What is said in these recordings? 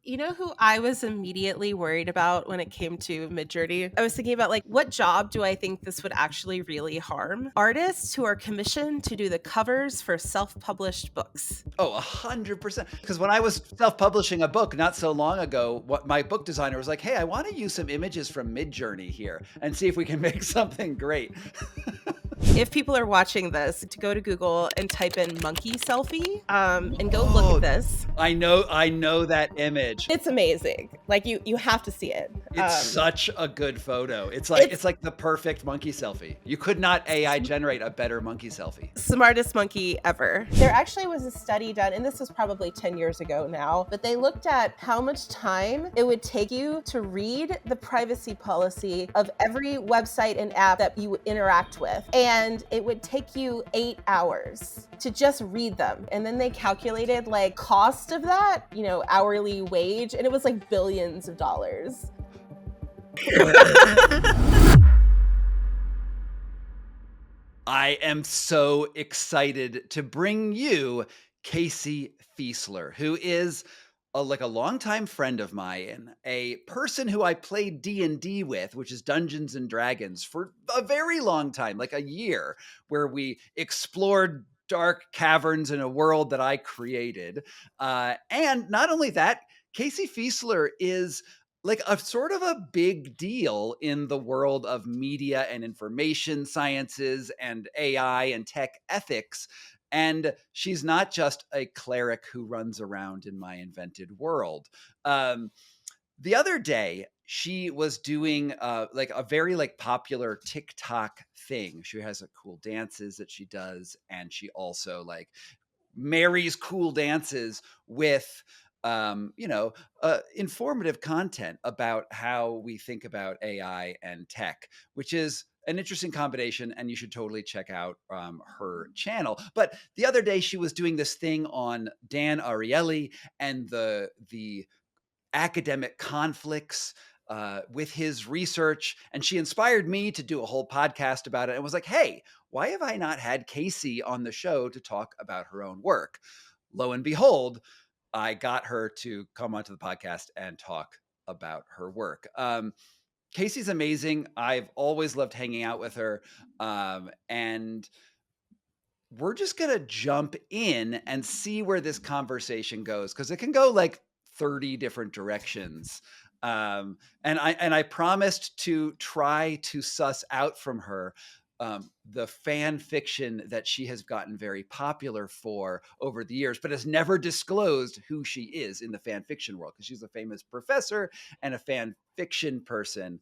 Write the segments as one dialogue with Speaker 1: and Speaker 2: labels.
Speaker 1: You know who I was immediately worried about when it came to Midjourney? I was thinking about like, what job do I think this would actually really harm? Artists who are commissioned to do the covers for self-published books.
Speaker 2: Oh, 100%. Because when I was self-publishing a book not so long ago, what my book designer was like, "Hey, I want to use some images from Midjourney here and see if we can make something great."
Speaker 1: If people are watching this, to go to Google and type in monkey selfie, and go look at
Speaker 2: Oh,
Speaker 1: this.
Speaker 2: I know that image.
Speaker 1: It's amazing. Like you have to see it.
Speaker 2: It's such a good photo. It's like
Speaker 1: It's
Speaker 2: it's like the perfect monkey selfie. You could not AI generate a better monkey selfie.
Speaker 1: smartest monkey ever. There actually was a study done, and this was probably 10 years ago now, but they looked at how much time it would take you to read the privacy policy of every website and app that you interact with. And it would take you 8 hours to just read them. And then they calculated like cost of that, hourly wage, and it was like billions of dollars.
Speaker 2: I am so excited to bring you Casey Fiesler, who is like a longtime friend of mine, a person who I played D&D with, which is Dungeons and Dragons, for a very long time, like a year, where we explored dark caverns in a world that I created. And not only that, Casey Fiesler is like a sort of a big deal in the world of media and information sciences and AI and tech ethics. And she's not just a cleric who runs around in my invented world. The other day, she was doing like a very like popular TikTok thing. She has cool dances that she does, and she also like marries cool dances with informative content about how we think about AI and tech, which is an interesting combination, and you should totally check out her channel. But the other day, she was doing this thing on Dan Ariely and the academic conflicts with his research, and she inspired me to do a whole podcast about it, and was like, "Hey, why have I not had Casey on the show to talk about her own work?" Lo and behold, I got her to come onto the podcast and talk about her work. Casey's amazing. I've always loved hanging out with her. And we're just going to jump in and see where this conversation goes, because it can go like 30 different directions. And I promised to try to suss out from her the fan fiction that she has gotten very popular for over the years, but has never disclosed who she is in the fan fiction world, because she's a famous professor and a fan fiction person,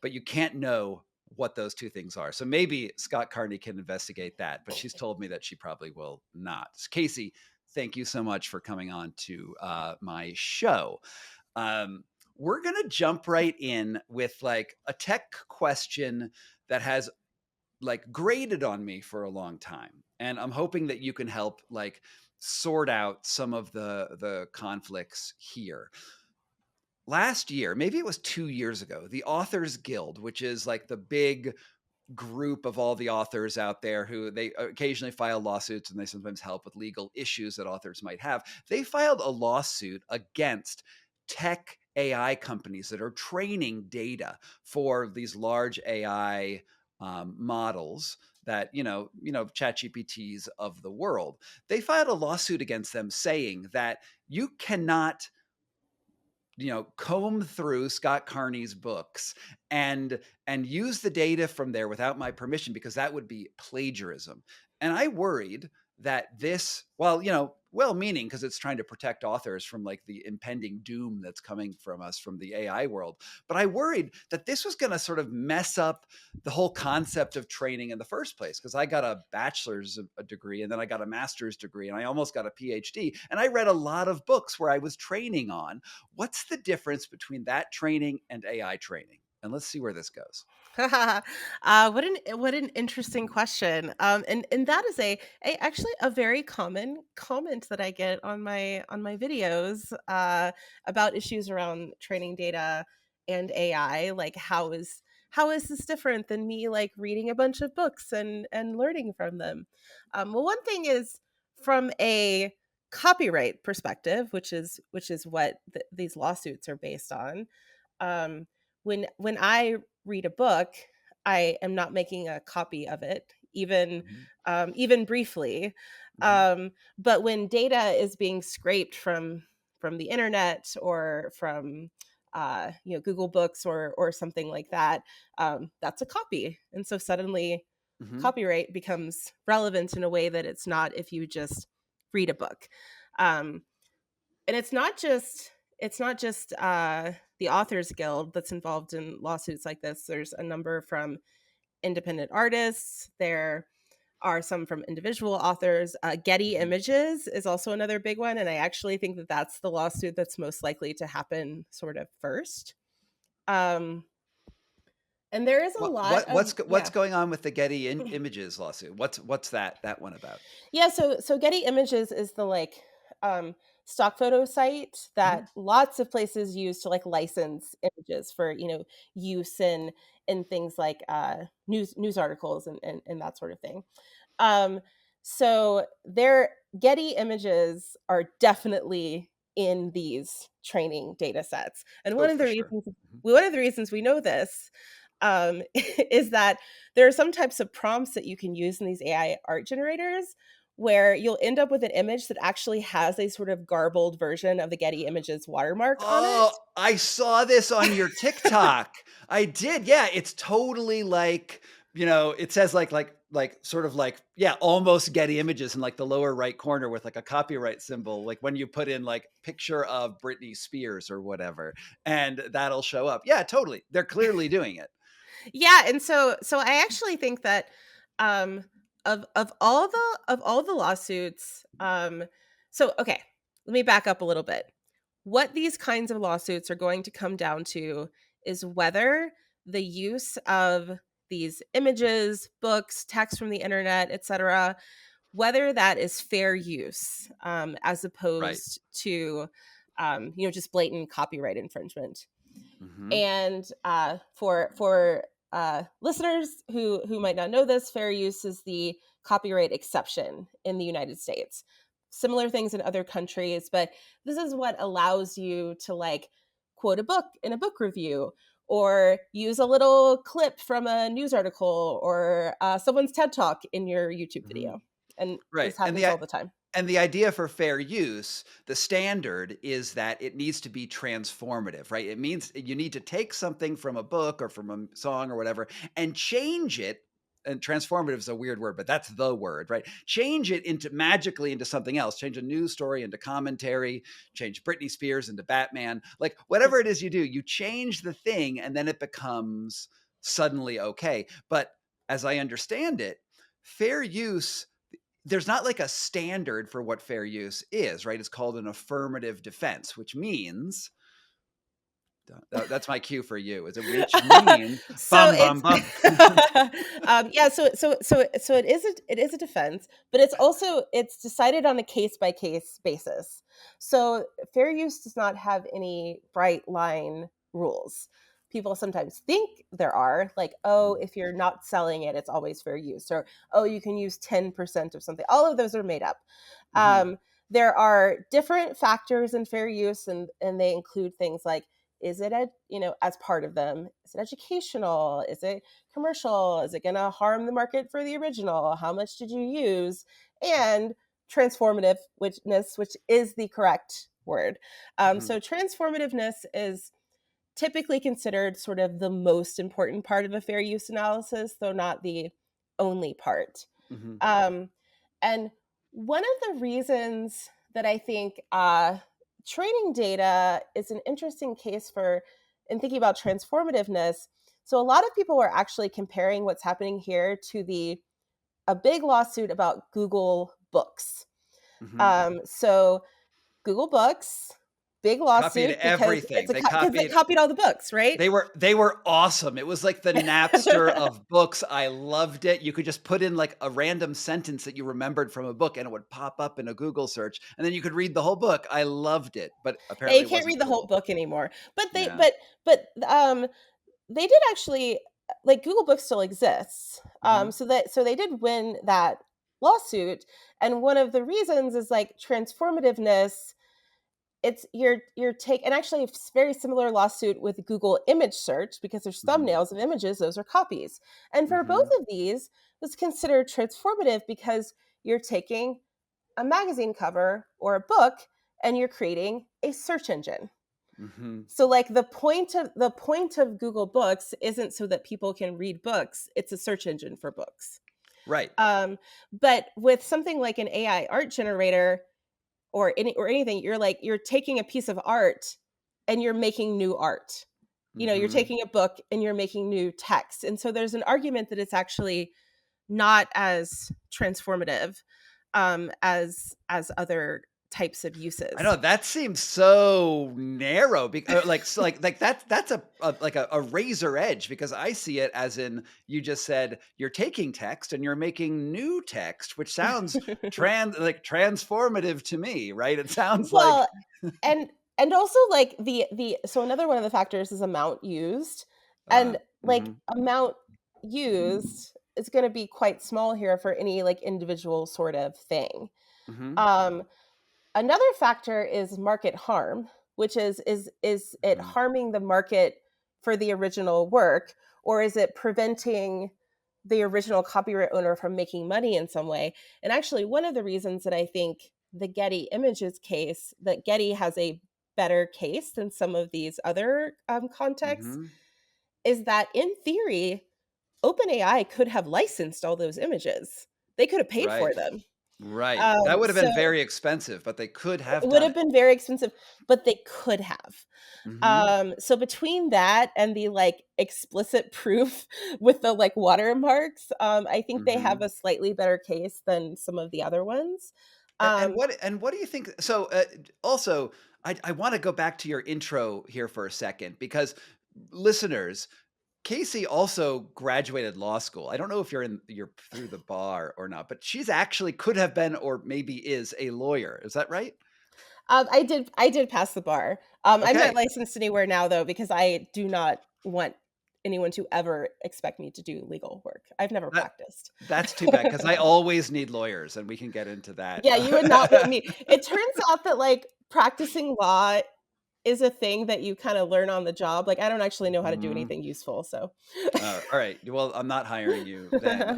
Speaker 2: but you can't know what those two things are. So maybe Scott Carney can investigate that, but she's told me that she probably will not. Casey, thank you so much for coming on to my show. We're going to jump right in with like a tech question that has like graded on me for a long time. And I'm hoping that you can help like sort out some of the conflicts here. Last year, maybe it was 2 years ago, the Authors Guild, which is like the big group of all the authors out there who they occasionally file lawsuits, and they sometimes help with legal issues that authors might have. They filed a lawsuit against tech AI companies that are training data for these large AI models that, ChatGPTs of the world. They filed a lawsuit against them saying that you cannot comb through Scott Carney's books and use the data from there without my permission, because that would be plagiarism. And I worried that this, well-meaning, because it's trying to protect authors from like the impending doom that's coming from us from the AI world. But I worried that this was going to sort of mess up the whole concept of training in the first place, because I got a bachelor's degree, and then I got a master's degree, and I almost got a PhD. And I read a lot of books where I was training on what's the difference between that training and AI training. And let's see where this goes.
Speaker 1: What an interesting question. And that is actually a very common comment that I get on my videos about issues around training data and AI. Like, how is this different than me like reading a bunch of books and learning from them? Well, one thing is, from a copyright perspective, which is what these lawsuits are based on, um, when I read a book, I am not making a copy of it, even
Speaker 2: Mhm.
Speaker 1: even briefly.
Speaker 2: Mhm.
Speaker 1: Um, but when data is being scraped from the internet or from Google Books or something like that, that's a copy, and so suddenly
Speaker 2: Mhm.
Speaker 1: copyright becomes relevant in a way that it's not if you just read a book. Um, and it's not just the Authors Guild that's involved in lawsuits like this. There's a number from independent artists. There are some from individual authors. Getty
Speaker 2: Mhm.
Speaker 1: Images is also another big one, and I actually think that that's the lawsuit that's most likely to happen sort of first. Um, and there is a lot of
Speaker 2: What's going on with the Getty Images lawsuit? What's that one about?
Speaker 1: Yeah, so Getty Images is the um stock photo site
Speaker 2: Mhm.
Speaker 1: that lots of places use to like license images for, use in things like news articles and that sort of thing. Um so their Getty Images are definitely in these training data sets. And
Speaker 2: Oh, for sure. Mhm.
Speaker 1: one of the reasons we know this is that there are some types of prompts that you can use in these AI art generators where you'll end up with an image that actually has a sort of garbled version of the Getty Images watermark on
Speaker 2: Oh,
Speaker 1: it.
Speaker 2: I saw this on your TikTok. I did. Yeah, it's totally like, it says like sort of like, yeah, almost Getty Images in like the lower right corner with like a copyright symbol, like when you put in like picture of Britney Spears or whatever, and that'll show up. Yeah, totally. They're clearly doing it.
Speaker 1: Yeah, and so I actually think that um of all the lawsuits, so okay, let me back up a little bit. What these kinds of lawsuits are going to come down to is whether the use of these images, books, text from the internet, etc., whether that is fair use, as
Speaker 2: Right.
Speaker 1: opposed to just blatant copyright infringement.
Speaker 2: Hmm.
Speaker 1: And for listeners who might not know this, fair use is the copyright exception in the United States. Similar things in other countries, but this is what allows you to like quote a book in a book review or use a little clip from a news article or someone's TED talk in your YouTube
Speaker 2: Hmm.
Speaker 1: video. And
Speaker 2: Right.
Speaker 1: this happens all the time.
Speaker 2: And the idea for fair use, the standard is that it needs to be transformative, right? It means you need to take something from a book or from a song or whatever and change it. And transformative is a weird word, but that's the word, right? Change it into magically into something else. Change a news story into commentary, change Britney Spears into Batman. Like whatever it is you do, you change the thing and then it becomes suddenly okay. But as I understand it, fair use, there's not like a standard for what fair use is, right? It's called an affirmative defense, which means that's my cue for you. Is it which means
Speaker 1: So
Speaker 2: bum bum
Speaker 1: it's
Speaker 2: bum.
Speaker 1: yeah, so it is a defense, but it's decided on a case by case basis. So fair use does not have any bright line rules. People sometimes think there are, like, oh,
Speaker 2: Mhm.
Speaker 1: if you're not selling it, it's always fair use, or oh, you can use 10% of something. All of those are made up.
Speaker 2: Mhm.
Speaker 1: There are different factors in fair use, and they include things like, is it as part of them, is it educational, is it commercial, is it going to harm the market for the original, how much did you use, and transformative, which is the correct word.
Speaker 2: Mhm.
Speaker 1: So transformativeness is typically considered sort of the most important part of a fair use analysis, though not the only part.
Speaker 2: Mhm.
Speaker 1: um, and one of the reasons that I think training data is an interesting case for in thinking about transformativeness. So a lot of people are actually comparing what's happening here to the a big lawsuit about Google Books.
Speaker 2: Mhm.
Speaker 1: So Google Books, big
Speaker 2: Copied
Speaker 1: lawsuit because
Speaker 2: everything. They
Speaker 1: because they
Speaker 2: copied
Speaker 1: copied all the books, right?
Speaker 2: they were awesome. It was like the Napster of books. I loved it. You could just put in like a random sentence that you remembered from a book and it would pop up in a Google search and then you could read the whole book. I loved it, but
Speaker 1: Yeah, you
Speaker 2: apparently it
Speaker 1: can't
Speaker 2: wasn't
Speaker 1: read the whole
Speaker 2: cool.
Speaker 1: book anymore. But they
Speaker 2: Yeah.
Speaker 1: but they did actually, like, Google Books still exists.
Speaker 2: Mhm.
Speaker 1: So they did win that lawsuit. And one of the reasons is like transformativeness. It's your take, and actually it's very similar lawsuit with Google image search, because there's
Speaker 2: Mhm.
Speaker 1: thumbnails of images, those are copies. And for both
Speaker 2: Mhm.
Speaker 1: of these, it's considered transformative because you're taking a magazine cover or a book and you're creating a search engine.
Speaker 2: Mhm.
Speaker 1: So like the point of Google Books isn't so that people can read books, it's a search engine for books.
Speaker 2: Right.
Speaker 1: But with something like an AI art generator or anything, you're taking a piece of art and you're making new art. You're
Speaker 2: Mhm.
Speaker 1: taking a book and you're making new text. And so there's an argument that it's actually not as transformative as other types of
Speaker 2: I know
Speaker 1: uses.
Speaker 2: that seems so narrow, like that's a razor edge, because I see it as in, you just said you're taking text and you're making new text, which sounds transformative to me, right? It sounds like
Speaker 1: Well, and also like the so another one of the factors is amount used, and like
Speaker 2: mhm,
Speaker 1: amount used is going to be quite small here for any like individual sort of thing.
Speaker 2: mhm,
Speaker 1: um Another factor is market harm, which is it
Speaker 2: mhm,
Speaker 1: harming the market for the original work, or is it preventing the original copyright owner from making money in some way? And actually, one of the reasons that I think the Getty Images case, that Getty has a better case than some of these other contexts,
Speaker 2: mhm.
Speaker 1: is that in theory, OpenAI could have licensed all those images. They could have paid
Speaker 2: Right,
Speaker 1: for them.
Speaker 2: right. That would have
Speaker 1: So
Speaker 2: been very expensive, but they could
Speaker 1: it
Speaker 2: have
Speaker 1: would
Speaker 2: done
Speaker 1: have
Speaker 2: it.
Speaker 1: been very expensive, but they could have.
Speaker 2: Mhm,
Speaker 1: So between that and the like explicit proof with the like watermarks, I think they have
Speaker 2: mhm.
Speaker 1: a slightly better case than some of the other ones. Um,
Speaker 2: And what do you think? So, also, I want to go back to your intro here for a second, because listeners, Casey also graduated law school. I don't know if you're through the bar or not, but she's actually could have been, or maybe is, a lawyer. Is that right?
Speaker 1: I did pass the bar. I'm not
Speaker 2: Okay.
Speaker 1: licensed anywhere now though, because I do not want anyone to ever expect me to do legal work. I've never
Speaker 2: That
Speaker 1: practiced.
Speaker 2: that's too bad, because I always need lawyers, and we can get into that.
Speaker 1: Yeah, you would not want me. It turns out that like practicing law is a thing that you kind of learn on the job. Like I don't actually know how to do
Speaker 2: Mhm.
Speaker 1: anything useful, so.
Speaker 2: All right. Well, I'm not hiring you then.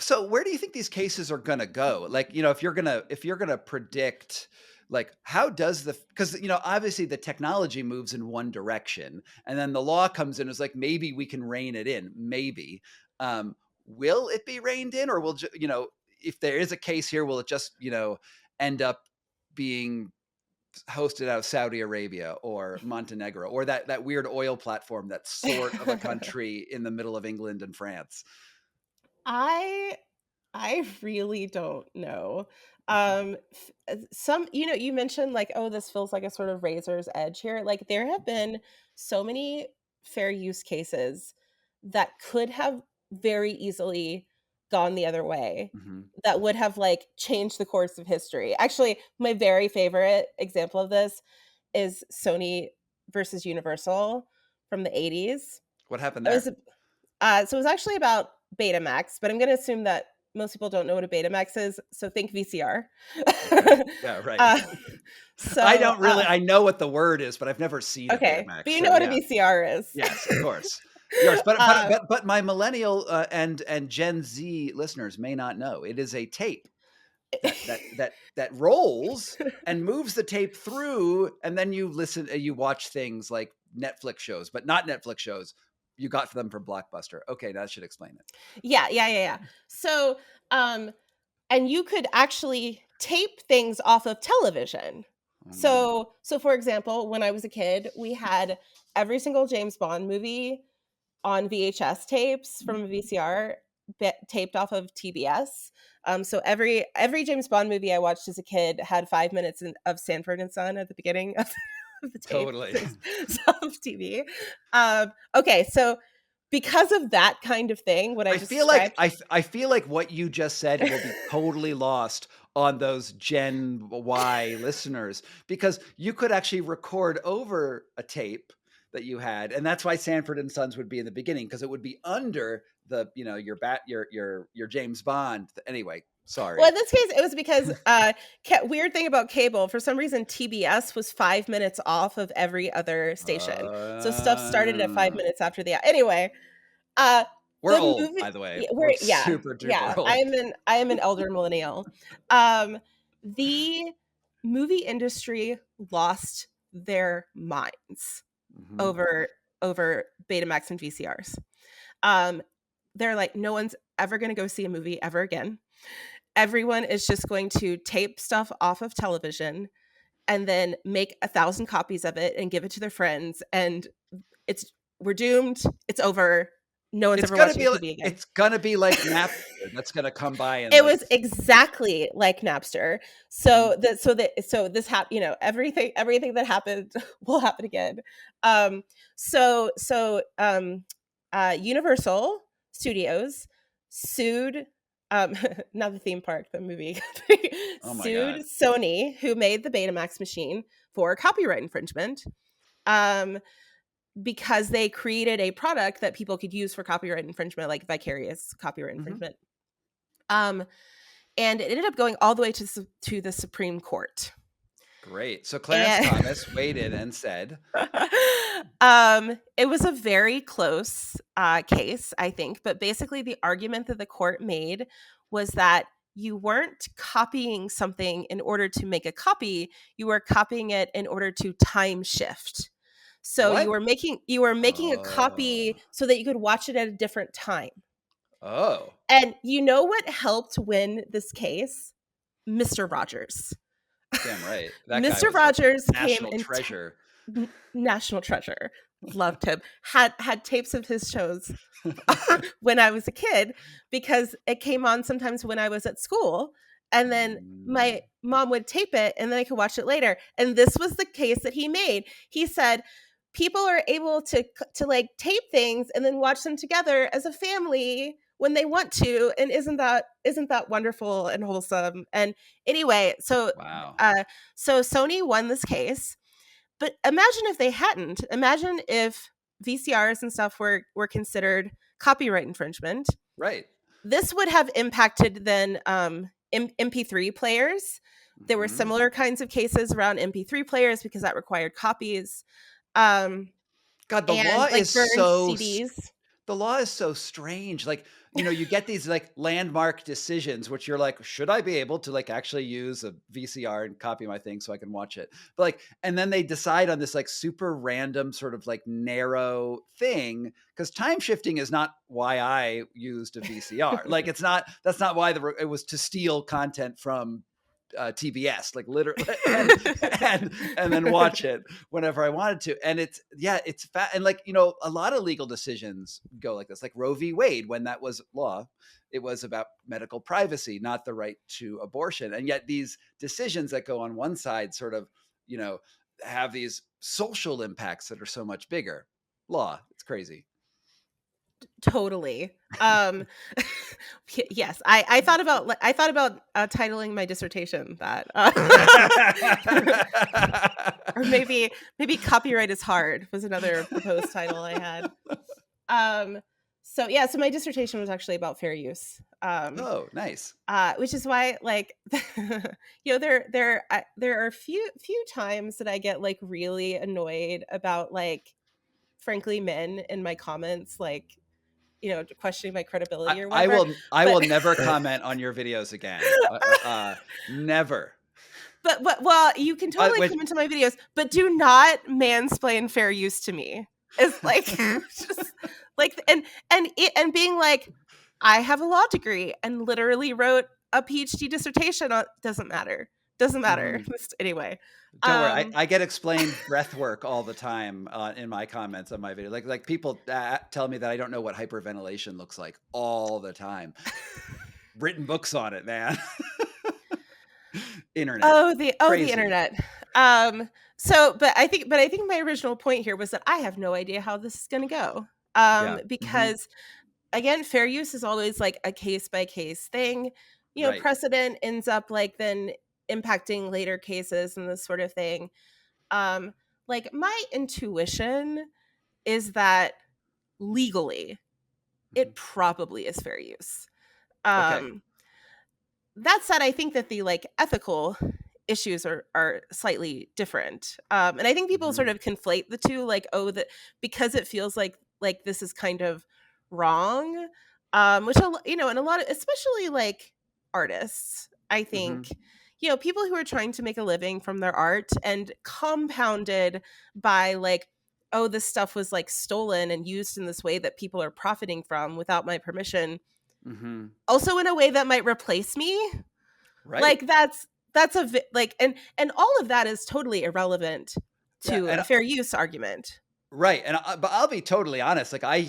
Speaker 2: So where do you think these cases are gonna go? Like, if you're gonna predict, like, how does because obviously the technology moves in one direction, and then the law comes in, is like, maybe we can rein it in, maybe. Um, will it be reined in, or if there is a case here, will it just, end up being hosted out of Saudi Arabia or Montenegro, or that weird oil platform that's sort of a country in the middle of England and France?
Speaker 1: I I really don't know. Some, you mentioned like, oh, this feels like a sort of razor's edge here. Like there have been so many fair use cases that could have very easily gone the other way,
Speaker 2: Mhm.
Speaker 1: that would have like changed the course of history. Actually, my very favorite example of this is Sony versus Universal from the 80s.
Speaker 2: What happened
Speaker 1: It was
Speaker 2: there?
Speaker 1: so it was actually about Betamax, but I'm going to assume that most people don't know what a Betamax is, so think VCR.
Speaker 2: Okay. Yeah, right.
Speaker 1: uh,
Speaker 2: I
Speaker 1: so
Speaker 2: don't really I know what the word is, but I've never seen a
Speaker 1: okay,
Speaker 2: Betamax,
Speaker 1: but you know
Speaker 2: so
Speaker 1: what a
Speaker 2: yeah.
Speaker 1: VCR is.
Speaker 2: Yes, of course. Yours, but but
Speaker 1: um,
Speaker 2: but but my millennial, and Gen Z listeners may not know. It is a tape that rolls and moves the tape through, and then you watch things like Netflix shows, but not Netflix shows. You got them from Blockbuster. Okay, that should explain it.
Speaker 1: yeah. So, um, and you could actually tape things off of television.
Speaker 2: Mm,
Speaker 1: So for example, when I was a kid, we had every single James Bond movie on VHS tapes from a VCR taped off of TBS. So every James Bond movie I watched as a kid had 5 minutes of Sanford and Son at the beginning of the tape.
Speaker 2: totally.
Speaker 1: So it's off TV. Okay, so because of that kind of thing, what I
Speaker 2: I
Speaker 1: just
Speaker 2: feel like
Speaker 1: described.
Speaker 2: I feel like what you just said will be totally lost on those Gen Y listeners, because you could actually record over a tape that you had, and that's why Sanford and Sons would be in the beginning, because it would be under the your James Bond. Anyway, Sorry.
Speaker 1: Well, in this case, it was because weird thing about cable. For some reason, TBS was 5 minutes off of every other station, so stuff started at 5 minutes after the. Anyway,
Speaker 2: We're
Speaker 1: the
Speaker 2: old,
Speaker 1: movie.
Speaker 2: by the way.
Speaker 1: Yeah,
Speaker 2: We're
Speaker 1: yeah,
Speaker 2: super
Speaker 1: yeah.
Speaker 2: duper old.
Speaker 1: I am an elder millennial. The movie industry lost their minds
Speaker 2: Mhm.
Speaker 1: over Betamax and VCRs. Um, they're like, no one's ever going to go see a movie ever again. Everyone is just going to tape stuff off of television and then make 1,000 copies of it and give it to their friends. And we're doomed. It's over. No one's ever watching TV again.
Speaker 2: It's gonna be like Napster that's gonna come by and
Speaker 1: It
Speaker 2: like.
Speaker 1: was exactly like Napster. So this everything that happened will happen again. Um, Universal Studios sued, not the theme park, the movie company,
Speaker 2: Oh my
Speaker 1: sued
Speaker 2: God.
Speaker 1: Sony, who made the Betamax machine, for copyright infringement. Because they created a product that people could use for copyright infringement, like vicarious copyright infringement. And it ended up going all the way to the Supreme Court.
Speaker 2: Great. So Clarence Thomas weighed in and said,
Speaker 1: it was a very close case, I think. But basically, the argument that the court made was that you weren't copying something in order to make a copy. You were copying it in order to time shift. So
Speaker 2: what?
Speaker 1: you were making a copy so that you could watch it at a different time.
Speaker 2: Oh.
Speaker 1: And you know what helped win this case? Mr. Rogers.
Speaker 2: Damn right. That guy
Speaker 1: Mr.
Speaker 2: was
Speaker 1: Rogers
Speaker 2: a
Speaker 1: came
Speaker 2: national treasure.
Speaker 1: National treasure. Loved him. Had tapes of his shows when I was a kid, because it came on sometimes when I was at school. And then my mom would tape it and then I could watch it later. And this was the case that he made. He said, people are able to like tape things and then watch them together as a family when they want to. And isn't that wonderful and wholesome? And anyway, so
Speaker 2: Wow.
Speaker 1: so Sony won this case. But imagine if they hadn't. Imagine if VCRs and stuff were considered copyright infringement.
Speaker 2: Right.
Speaker 1: This would have impacted then MP3 players. There were similar kinds of cases around MP3 players because that required copies.
Speaker 2: God, the
Speaker 1: and
Speaker 2: law
Speaker 1: like
Speaker 2: is
Speaker 1: burned
Speaker 2: so
Speaker 1: CDs.
Speaker 2: the law is so strange. Like, you get these like landmark decisions, which you're like, should I be able to like actually use a VCR and copy my thing so I can watch it? But like, and then they decide on this like super random sort of like narrow thing, because time shifting is not why I used a VCR. Like, that's not why it was to steal content from TBS, like literally, and then watch it whenever I wanted to. And it's and like, a lot of legal decisions go like this, like Roe v. Wade. When that was law, it was about medical privacy, not the right to abortion. And yet these decisions that go on one side sort of, have these social impacts that are so much bigger. Law, it's crazy.
Speaker 1: Totally. Yes, I thought about titling my dissertation that, or maybe copyright is hard was another proposed title I had. So my dissertation was actually about fair use.
Speaker 2: Oh, nice.
Speaker 1: Which is why, like, there are a few times that I get like really annoyed about, like, frankly, men in my comments, like, questioning my credibility or whatever.
Speaker 2: I will never comment on your videos again. Never.
Speaker 1: But well, you can totally come into my videos, but do not mansplain fair use to me. It's like, just like, and being like, I have a law degree and literally wrote a PhD dissertation on, doesn't matter. Anyway.
Speaker 2: Don't worry. I get explained breath work all the time in my comments on my video. Like people tell me that I don't know what hyperventilation looks like all the time. Written books on it, man. Internet.
Speaker 1: The internet. But I think my original point here was that I have no idea how this is going to go. Because again, fair use is always like a case by case thing.
Speaker 2: Right.
Speaker 1: Precedent ends up like then impacting later cases and this sort of thing. Like, my intuition is that legally it probably is fair use.
Speaker 2: Okay.
Speaker 1: that said, I think that the like ethical issues are slightly different. And I think people
Speaker 2: Mhm.
Speaker 1: sort of conflate the two, like, oh, that because it feels like this is kind of wrong, which and a lot of, especially like artists, I
Speaker 2: Mhm.
Speaker 1: think, people who are trying to make a living from their art and compounded by like, oh, this stuff was like stolen and used in this way that people are profiting from without my permission,
Speaker 2: Mhm.
Speaker 1: also in a way that might replace me.
Speaker 2: Right.
Speaker 1: Like like, and all of that is totally irrelevant
Speaker 2: Yeah,
Speaker 1: to
Speaker 2: and
Speaker 1: a fair use argument.
Speaker 2: right, and but I'll be totally honest, like, I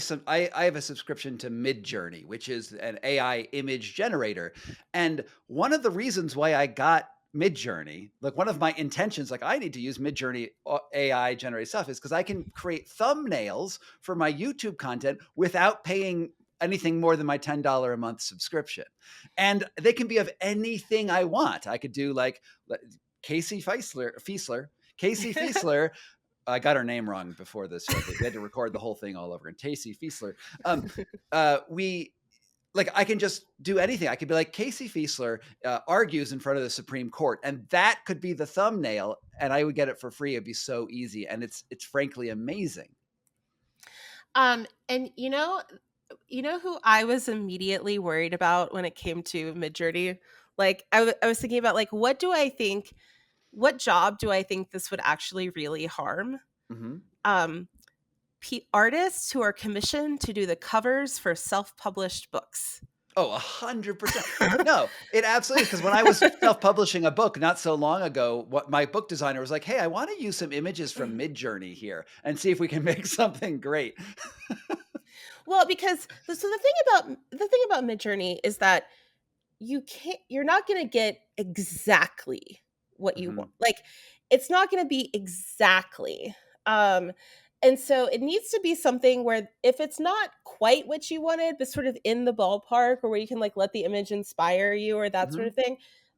Speaker 2: have a subscription to Midjourney, which is an AI image generator, and one of the reasons why I got Midjourney, like, one of my intentions, like, I need to use Midjourney AI generated stuff is because I can create thumbnails for my YouTube content without paying anything more than my $10 a month subscription, and they can be of anything I want. I could do, like, Casey Casey Fiesler. I got her name wrong before this show. We had to record the whole thing all over. And Casey Fiesler, we like I can just do anything. I could be like Casey Fiesler argues in front of the Supreme Court, and that could be the thumbnail, and I would get it for free. It'd be so easy, and it's frankly amazing.
Speaker 1: And who I was immediately worried about when it came to Midjourney? Like, I was thinking about like, what job do I think this would actually really harm?
Speaker 2: Mm-hmm.
Speaker 1: Um, artists who are commissioned to do the covers for self-published books.
Speaker 2: Oh, 100%. No, it absolutely is. Because when I was self-publishing a book not so long ago, what my book designer was like, "Hey, I want to use some images from Midjourney here and see if we can make something great."
Speaker 1: Well, because the thing about Midjourney is that you're not going to get exactly what you
Speaker 2: Mm-hmm.
Speaker 1: want. Like, it's not going to be exactly. Um and so it needs to be something where if it's not quite what you wanted, but sort of in the ballpark, or where you can like let the image inspire you or that sort
Speaker 2: Mm-hmm.
Speaker 1: of thing.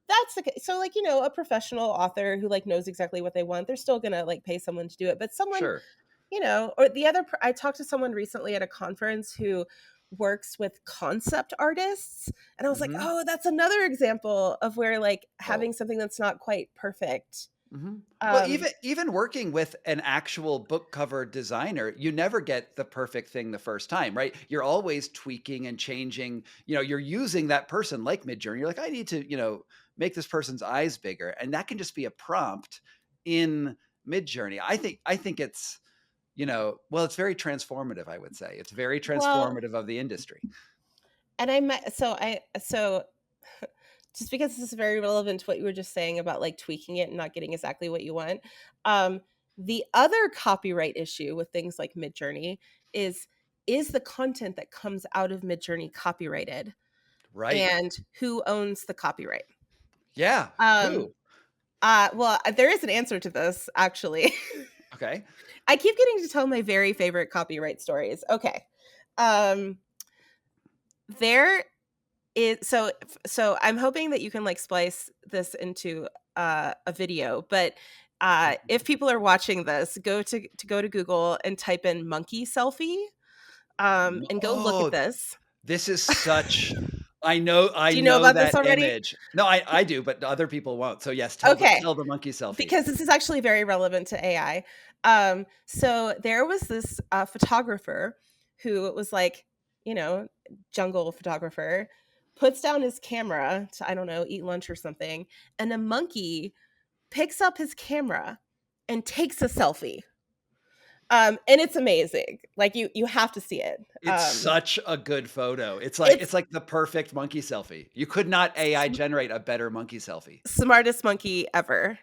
Speaker 1: That's the so like, a professional author who like knows exactly what they want, they're still going to like pay someone to do it. But someone,
Speaker 2: Sure.
Speaker 1: or the other, I talked to someone recently at a conference who works with concept artists. And I was like,
Speaker 2: Mm-hmm.
Speaker 1: oh, that's another example of where like
Speaker 2: Oh,
Speaker 1: having something that's not quite perfect.
Speaker 2: mhm. Well,
Speaker 1: Um,
Speaker 2: even working with an actual book cover designer, you never get the perfect thing the first time, right? You're always tweaking and changing. You're using that person like Midjourney. You're like, I need to, make this person's eyes bigger, and that can just be a prompt in Midjourney. I think it's, well, it's very transformative. I would say it's very
Speaker 1: well,
Speaker 2: transformative of the industry.
Speaker 1: and so just because this is very relevant to what you were just saying about like tweaking it and not getting exactly what you want. Um, the other copyright issue with things like Midjourney is the content that comes out of Midjourney copyrighted,
Speaker 2: Right?
Speaker 1: and who owns the copyright?
Speaker 2: Yeah.
Speaker 1: Um,
Speaker 2: Who?
Speaker 1: well, there is an answer to this actually.
Speaker 2: Okay.
Speaker 1: I keep getting to tell my very favorite copyright stories. Okay. Um, there so I'm hoping that you can like splice this into a video, but if people are watching this, go to Google and type in monkey selfie, and go look at
Speaker 2: Oh,
Speaker 1: this.
Speaker 2: this is such I
Speaker 1: Do you know
Speaker 2: know
Speaker 1: about this
Speaker 2: that
Speaker 1: already?
Speaker 2: image. No, I do, but other people won't. So yes,
Speaker 1: Okay,
Speaker 2: tell the monkey selfie.
Speaker 1: because this is actually very relevant to AI. So there was this photographer who was like, you know, jungle photographer, puts down his camera to, I don't know, eat lunch or something, and a monkey picks up his camera and takes a selfie. And it's amazing. Like you have to see it.
Speaker 2: It's such a good photo.
Speaker 1: It's
Speaker 2: It's like the perfect monkey selfie. You could not AI generate a better monkey selfie.
Speaker 1: smartest monkey ever.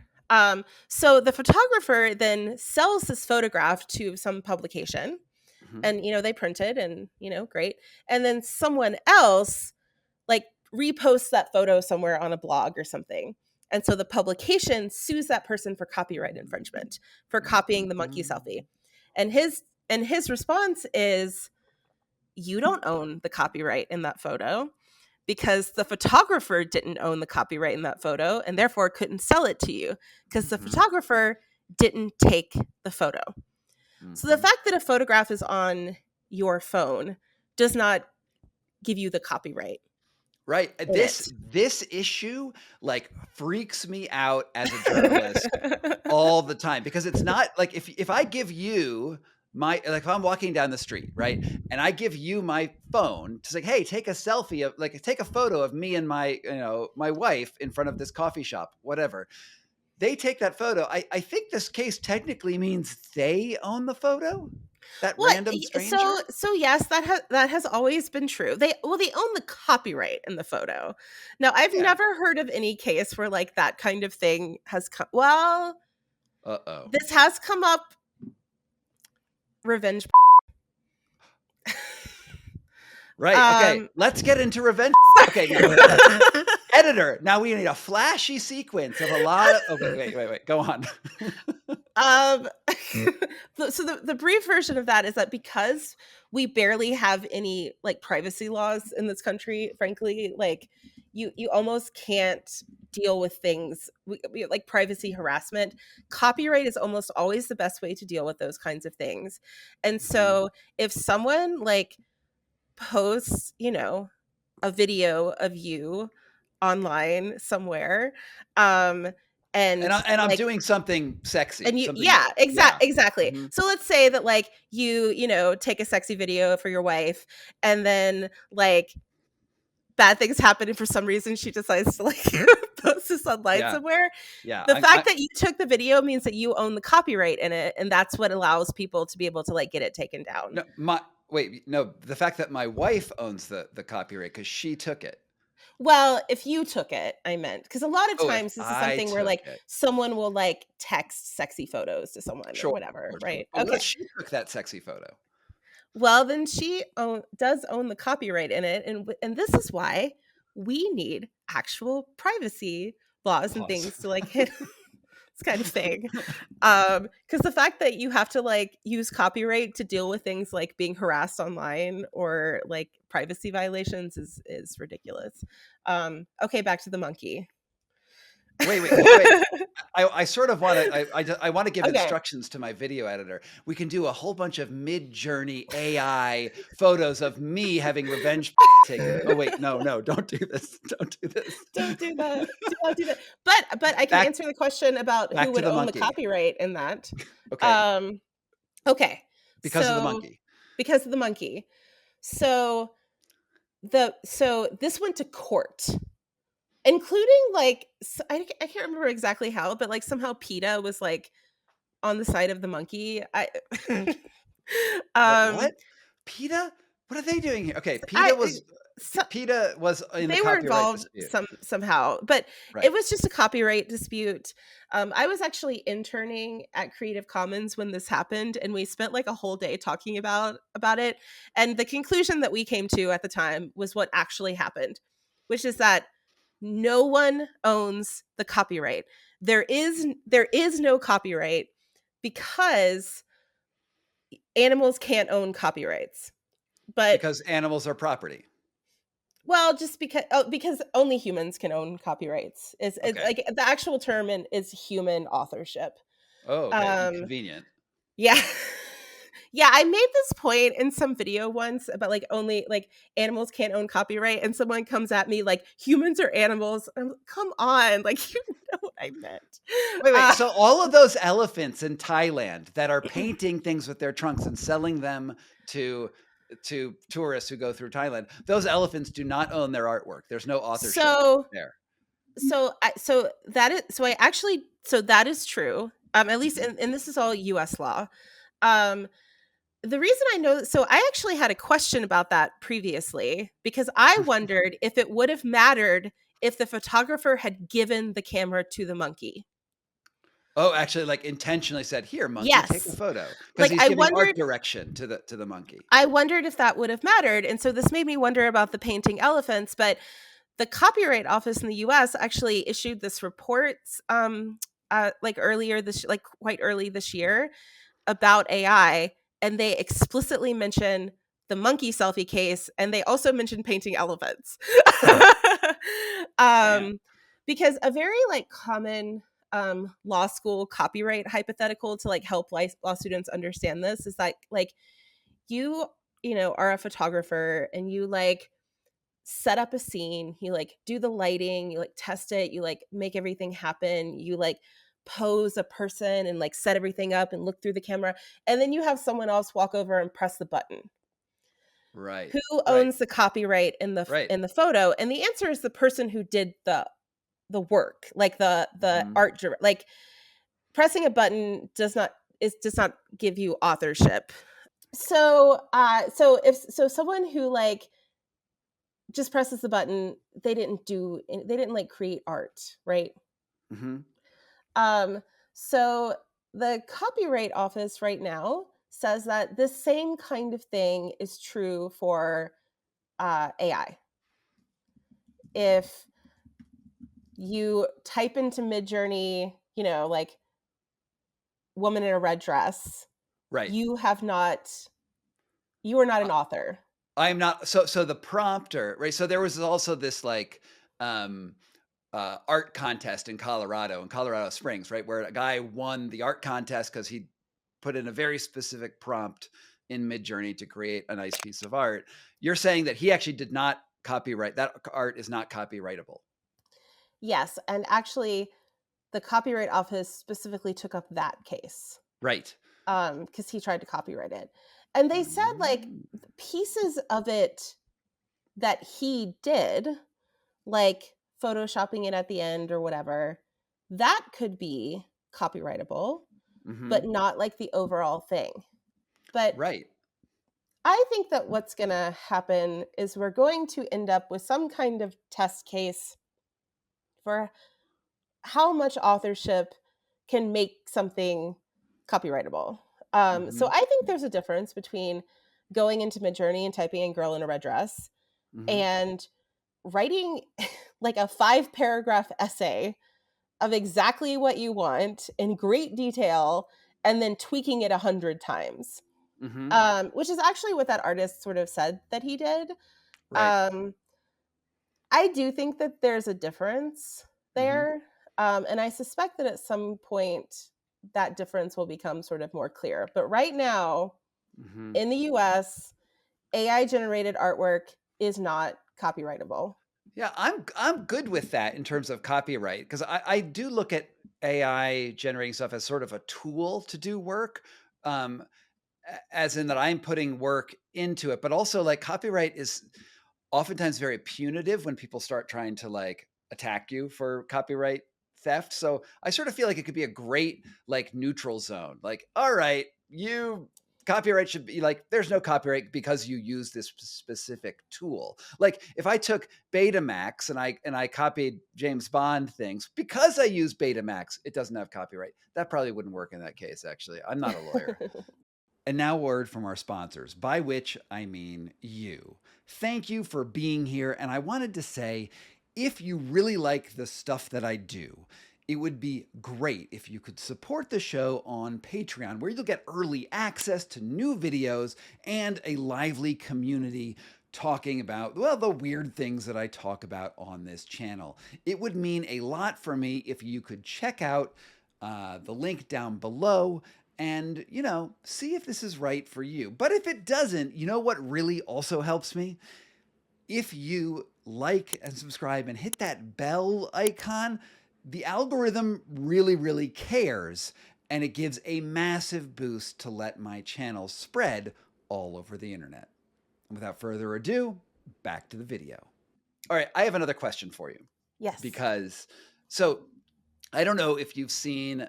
Speaker 1: So the photographer then sells this photograph to some publication,
Speaker 2: Mhm.
Speaker 1: and they print it, and great. And then someone else like reposts that photo somewhere on a blog or something. And so the publication sues that person for copyright infringement for copying the monkey selfie. And his response is, you don't own the copyright in that photo, because the photographer didn't own the copyright in that photo and therefore couldn't sell it to you because the
Speaker 2: Mhm.
Speaker 1: photographer didn't take the photo. So the
Speaker 2: Mhm.
Speaker 1: fact that a photograph is on your phone does not give you the copyright.
Speaker 2: Right.
Speaker 1: in
Speaker 2: This issue like freaks me out as a journalist all the time, because it's not like if I give you my, like if I'm walking down the street, right, and I give you my phone to say, hey, take a selfie of, like, take a photo of me and my, my wife in front of this coffee shop, whatever. They take that photo. I think this case technically means they own the photo, that
Speaker 1: Well,
Speaker 2: random stranger.
Speaker 1: so yes, that has always been true. They own the copyright in the photo. Now, I've
Speaker 2: Yeah.
Speaker 1: never heard of any case where like that kind of thing has come. Well,
Speaker 2: Uh-oh.
Speaker 1: this has come up. Revenge.
Speaker 2: Right. Okay. Let's get into revenge. Okay. Now, editor. Now we need a flashy sequence of a lot of. Okay. Wait. Go on.
Speaker 1: Um, so the brief version of that is that because we barely have any like privacy laws in this country, frankly, like you almost can't deal with things like privacy harassment. Copyright is almost always the best way to deal with those kinds of things. And so if someone like posts, a video of you online somewhere, and
Speaker 2: I'm
Speaker 1: like
Speaker 2: doing something sexy.
Speaker 1: and
Speaker 2: Something.
Speaker 1: yeah,
Speaker 2: Yeah.
Speaker 1: exactly.
Speaker 2: Mhm.
Speaker 1: So let's say that like you take a sexy video for your wife, and then like bad things happen, and for some reason she decides to like post this online
Speaker 2: Yeah.
Speaker 1: somewhere.
Speaker 2: Yeah.
Speaker 1: The fact that you took the video means that you own the copyright in it, and that's what allows people to be able to like get it taken down.
Speaker 2: No. The fact that my wife owns the copyright because she took it.
Speaker 1: Well, if you took it, I meant, because a lot of
Speaker 2: Oh, if
Speaker 1: times this is
Speaker 2: I
Speaker 1: something where
Speaker 2: took
Speaker 1: like
Speaker 2: it.
Speaker 1: someone will like text sexy photos to someone or
Speaker 2: Sure.
Speaker 1: whatever,
Speaker 2: Sure.
Speaker 1: right?
Speaker 2: But what
Speaker 1: Okay.
Speaker 2: if she took that sexy photo?
Speaker 1: Well, then she does own the copyright in it, and this is why we need actual privacy laws and
Speaker 2: Pause.
Speaker 1: things to like hit this kind of thing. Because the fact that you have to like use copyright to deal with things like being harassed online or like privacy violations is ridiculous. Okay, back to the monkey.
Speaker 2: Wait. I sort of want to. I want to give
Speaker 1: Okay.
Speaker 2: instructions to my video editor. We can do a whole bunch of mid-journey AI photos of me having revenge taken. Oh wait, no, don't do this. Don't do this.
Speaker 1: Don't do that. Do not do that. But I can
Speaker 2: Back
Speaker 1: answer the question about who
Speaker 2: back to
Speaker 1: would
Speaker 2: the
Speaker 1: own the
Speaker 2: monkey.
Speaker 1: copyright in that.
Speaker 2: Okay,
Speaker 1: Um, okay.
Speaker 2: because of the
Speaker 1: So
Speaker 2: monkey.
Speaker 1: because of the monkey. So so this went to court, including like I can't remember exactly how, but like somehow PETA was like on the side of the monkey.
Speaker 2: Wait,
Speaker 1: um
Speaker 2: what? PETA? What are they doing here? Okay,
Speaker 1: I so,
Speaker 2: PETA was in the
Speaker 1: they were
Speaker 2: copyright
Speaker 1: involved
Speaker 2: dispute.
Speaker 1: somehow, but it
Speaker 2: Right.
Speaker 1: was just a copyright dispute. I was actually interning at Creative Commons when this happened, and we spent like a whole day talking about it. And the conclusion that we came to at the time was what actually happened, which is that no one owns the copyright. There is no copyright because animals can't own copyrights. But
Speaker 2: Because animals are property.
Speaker 1: well, just because only humans can own copyrights. It's
Speaker 2: Okay.
Speaker 1: like the actual term is human authorship.
Speaker 2: Oh, okay.
Speaker 1: Um,
Speaker 2: Convenient.
Speaker 1: yeah. Yeah, I made this point in some video once about like only like animals can't own copyright, and someone comes at me like humans are animals. I'm like, come on, like you know what I meant.
Speaker 2: Wait. So all of those elephants in Thailand that are painting things with their trunks and selling them to tourists who go through Thailand, those elephants do not own their artwork. There's no authorship there.
Speaker 1: So that is true. At least, and this is all U.S. law. The reason I know, so I actually had a question about that previously because I wondered if it would have mattered if the photographer had given the camera to the monkey.
Speaker 2: Oh, actually, like intentionally said, "Here, monkey, take a
Speaker 1: Yes.
Speaker 2: photo," because
Speaker 1: Like
Speaker 2: he's giving art direction to the monkey.
Speaker 1: I wondered if that would have mattered. And so this made me wonder about the painting elephants, but the Copyright Office in the US actually issued this report like quite early this year about AI, and they explicitly mention the monkey selfie case, and they also mention painting elephants.
Speaker 2: Damn.
Speaker 1: Because a very like common law school copyright hypothetical to like help law students understand this is that like you are a photographer and you like set up a scene, you like do the lighting, you like test it, you like make everything happen, you like pose a person and like set everything up and look through the camera, and then you have someone else walk over and press the button.
Speaker 2: Right.
Speaker 1: Who
Speaker 2: Right.
Speaker 1: owns the copyright
Speaker 2: Right.
Speaker 1: in the photo? And the answer is the person who did the work, like the
Speaker 2: Mhm.
Speaker 1: art like pressing a button does not give you authorship. So so someone who like just presses the button, they didn't like create art, right?
Speaker 2: Mhm.
Speaker 1: Um, so the Copyright Office right now says that this same kind of thing is true for AI. If you type into Midjourney, like woman in a red dress,
Speaker 2: Right.
Speaker 1: you have not, you are not
Speaker 2: Uh,
Speaker 1: an author.
Speaker 2: I'm not so the prompter, right? So there was also this like um art contest in Colorado Springs, right? Where a guy won the art contest because he put in a very specific prompt in Midjourney to create a nice piece of art. You're saying that he actually did not copyright that art is not copyrightable.
Speaker 1: Yes, and actually, the Copyright Office specifically took up that case
Speaker 2: Right.
Speaker 1: because he tried to copyright it, and they said like
Speaker 2: Mm.
Speaker 1: pieces of it that he did, like photoshopping it at the end or whatever, that could be copyrightable, but
Speaker 2: Mhm.
Speaker 1: not like the overall thing. But
Speaker 2: Right.
Speaker 1: I think that what's going to happen is we're going to end up with some kind of test case for how much authorship can make something copyrightable. So
Speaker 2: Mhm.
Speaker 1: I think there's a difference between going into Midjourney and typing in "girl in a red dress"
Speaker 2: Mhm.
Speaker 1: and writing like a 5 paragraph essay of exactly what you want in great detail and then tweaking it 100 times,
Speaker 2: Mhm.
Speaker 1: which is actually what that artist sort of said that he did.
Speaker 2: Right.
Speaker 1: Um, I do think that there's a difference
Speaker 2: Mhm.
Speaker 1: there. And I suspect that at some point that difference will become sort of more clear. But right now,
Speaker 2: Mhm.
Speaker 1: in the US, AI generated artwork is not copyrightable.
Speaker 2: Yeah, I'm good with that in terms of copyright because I do look at AI generating stuff as sort of a tool to do work. Um, as in that I'm putting work into it, but also like copyright is oftentimes very punitive when people start trying to like attack you for copyright theft. So I sort of feel like it could be a great like neutral zone. Like, all right, you copyright should be like there's no copyright because you use this specific tool. Like if I took Betamax and I copied James Bond things because I use Betamax, it doesn't have copyright. That probably wouldn't work in that case actually. I'm not a lawyer. And now, word from our sponsors, by which I mean you. Thank you for being here. And I wanted to say if you really like the stuff that I do, it would be great if you could support the show on Patreon, where you'll get early access to new videos and a lively community talking about, well, the weird things that I talk about on this channel. It would mean a lot for me if you could check out the link down below and, see if this is right for you. But if it doesn't, you know what really also helps me? If you like and subscribe and hit that bell icon, the algorithm really, really cares and it gives a massive boost to let my channel spread all over the internet. And without further ado, back to the video. All right, I have another question for you
Speaker 1: Yes.
Speaker 2: because so I don't know if you've seen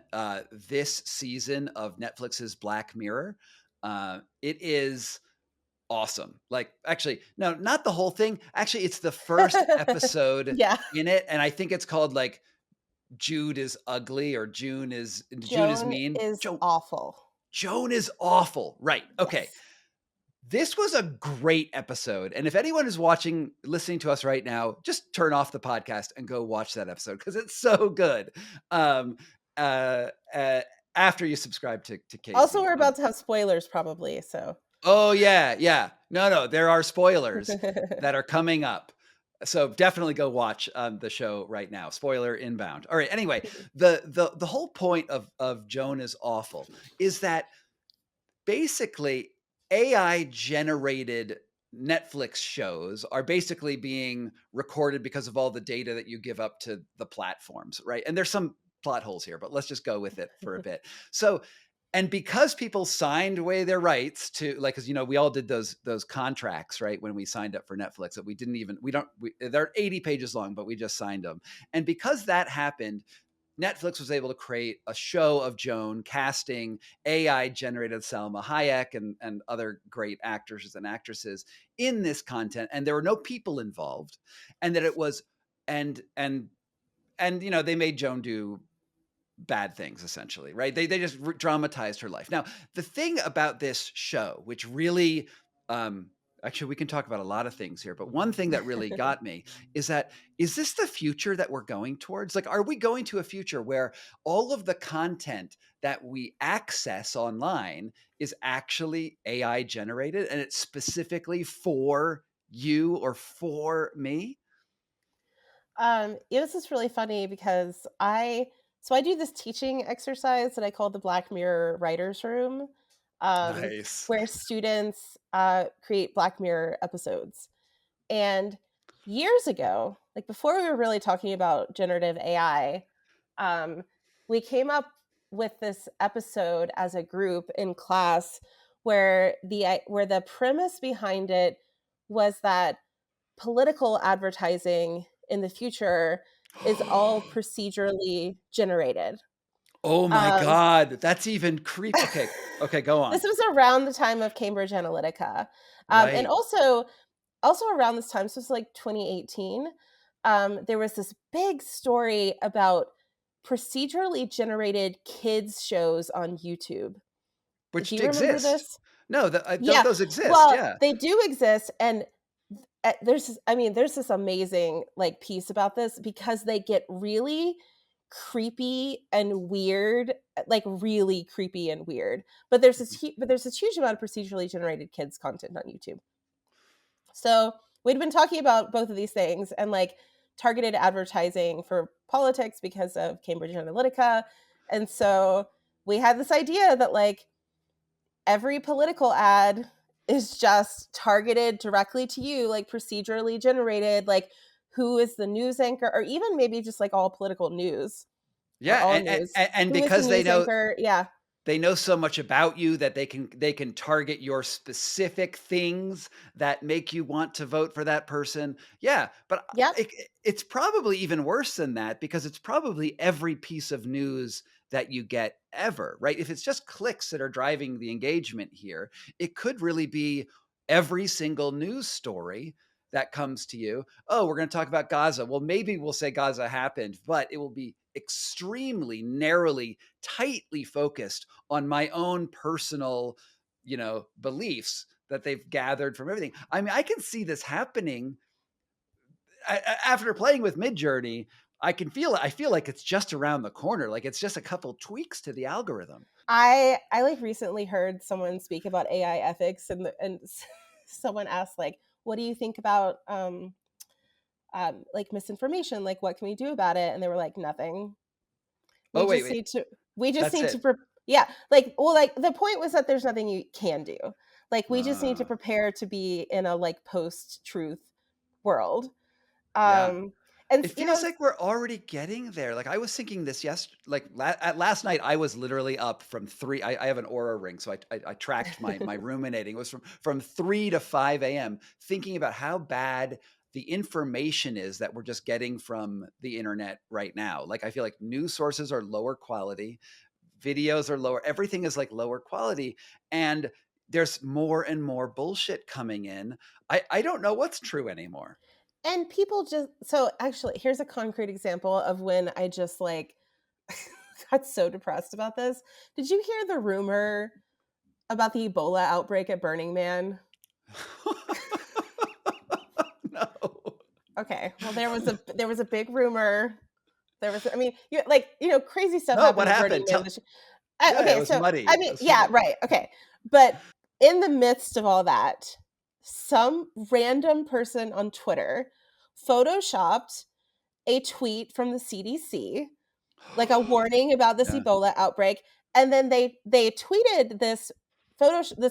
Speaker 2: this season of Netflix's Black Mirror. It is awesome. Like, actually, no, not the whole thing. Actually, it's the first episode
Speaker 1: Yeah.
Speaker 2: in it, and I think it's called like Jude is ugly or June is
Speaker 1: Joan
Speaker 2: mean.
Speaker 1: is awful.
Speaker 2: Joan is awful. Right. Okay.
Speaker 1: Yes.
Speaker 2: This was a great episode. And if anyone is watching, listening to us right now, just turn off the podcast and go watch that episode because it's so good. Um, uh, uh, after you subscribe to
Speaker 1: Also,
Speaker 2: Casey.
Speaker 1: we're about to have spoilers probably, so.
Speaker 2: Oh, yeah. Yeah. No, there are spoilers that are coming up. So definitely go watch the show right now. Spoiler inbound. All right. Anyway, the whole point of Joan is awful is that basically AI generated Netflix shows are basically being recorded because of all the data that you give up to the platforms, right? And there's some plot holes here, but let's just go with it for a bit. So, and because people signed away their rights to, like, because we all did those contracts, right, when we signed up for Netflix, that they're 80 pages long, but we just signed them. And because that happened, Netflix was able to create a show of Joan casting AI generated Salma Hayek and other great actors and actresses in this content. And there were no people involved. And that it was, and they made Joan do bad things, essentially, right? They just dramatized her life. Now, the thing about this show, which really, actually, we can talk about a lot of things here, but one thing that really got me is this the future that we're going towards? Like, are we going to a future where all of the content that we access online is actually AI generated and it's specifically for you or for me?
Speaker 1: This is really funny because I do this teaching exercise that I call the Black Mirror Writers Room,
Speaker 2: Nice.
Speaker 1: where students create Black Mirror episodes. And years ago, like before we were really talking about generative AI, um, we came up with this episode as a group in class where the premise behind it was that political advertising in the future is all procedurally generated.
Speaker 2: Oh my
Speaker 1: Um,
Speaker 2: God, that's even creepy. Okay, okay, go
Speaker 1: this
Speaker 2: on.
Speaker 1: was around the time of Cambridge Analytica, and
Speaker 2: Right.
Speaker 1: also around this time, so it's like 2018. There was this big story about procedurally generated kids shows on YouTube.
Speaker 2: Which
Speaker 1: Do you remember
Speaker 2: exist.
Speaker 1: this?
Speaker 2: No,
Speaker 1: Yeah.
Speaker 2: those exist,
Speaker 1: Well,
Speaker 2: yeah.
Speaker 1: they do exist, and there's this amazing like piece about this because they get really creepy and weird, like really creepy and weird. But there's this huge amount of procedurally generated kids content on YouTube. So we'd been talking about both of these things and like targeted advertising for politics because of Cambridge Analytica. And so we had this idea that like every political ad is just targeted directly to you, like procedurally generated, like who is the news anchor, or even maybe just like all political news or
Speaker 2: Yeah,
Speaker 1: all news.
Speaker 2: and
Speaker 1: Who is the
Speaker 2: because
Speaker 1: news anchor? Yeah.
Speaker 2: they know so much about you that they can target your specific things that make you want to vote for that person. Yeah, but
Speaker 1: Yep.
Speaker 2: it's probably even worse than that because it's probably every piece of news that you get ever, right? If it's just clicks that are driving the engagement here, it could really be every single news story that comes to you. Oh, we're going to talk about Gaza. Well, maybe we'll say Gaza happened, but it will be extremely narrowly, tightly focused on my own personal, beliefs that they've gathered from everything. I mean, I can see this happening. After playing with Midjourney, I feel like it's just around the corner. Like it's just a couple tweaks to the algorithm.
Speaker 1: I like recently heard someone speak about AI ethics, and someone asked like, what do you think about like misinformation, like what can we do about it? And they were like, nothing. we
Speaker 2: Oh,
Speaker 1: just
Speaker 2: wait.
Speaker 1: need to we just
Speaker 2: That's
Speaker 1: need
Speaker 2: it.
Speaker 1: to yeah, like, well, like the point was that there's nothing you can do. Like we just need to
Speaker 2: Uh,
Speaker 1: prepare to be in a like post truth world.
Speaker 2: yeah.
Speaker 1: um and
Speaker 2: It feels like we're already getting there. Like I was thinking this last night. I was literally up from three. I have an Aura ring, so I tracked my ruminating. It was from 3 to 5 a.m. thinking about how bad the information is that we're just getting from the internet right now. Like I feel like news sources are lower quality, videos are lower, everything is like lower quality, and there's more and more bullshit coming in. I don't know what's true anymore.
Speaker 1: and people just, so actually here's a concrete example of when I just like got so depressed about this. Did you hear the rumor about the Ebola outbreak at Burning Man?
Speaker 2: No.
Speaker 1: Okay, well there was a big rumor. There was, I mean, like, crazy stuff
Speaker 2: No,
Speaker 1: happened
Speaker 2: what
Speaker 1: at Burning
Speaker 2: happened?
Speaker 1: Man
Speaker 2: Tell.
Speaker 1: this year.
Speaker 2: Yeah, it
Speaker 1: Okay,
Speaker 2: was
Speaker 1: so
Speaker 2: muddy.
Speaker 1: I
Speaker 2: It
Speaker 1: mean,
Speaker 2: was
Speaker 1: yeah,
Speaker 2: funny.
Speaker 1: right, okay, but in the midst of all that, some random person on Twitter photoshopped a tweet from the CDC, like a warning about this
Speaker 2: Yeah.
Speaker 1: Ebola outbreak, and then they tweeted this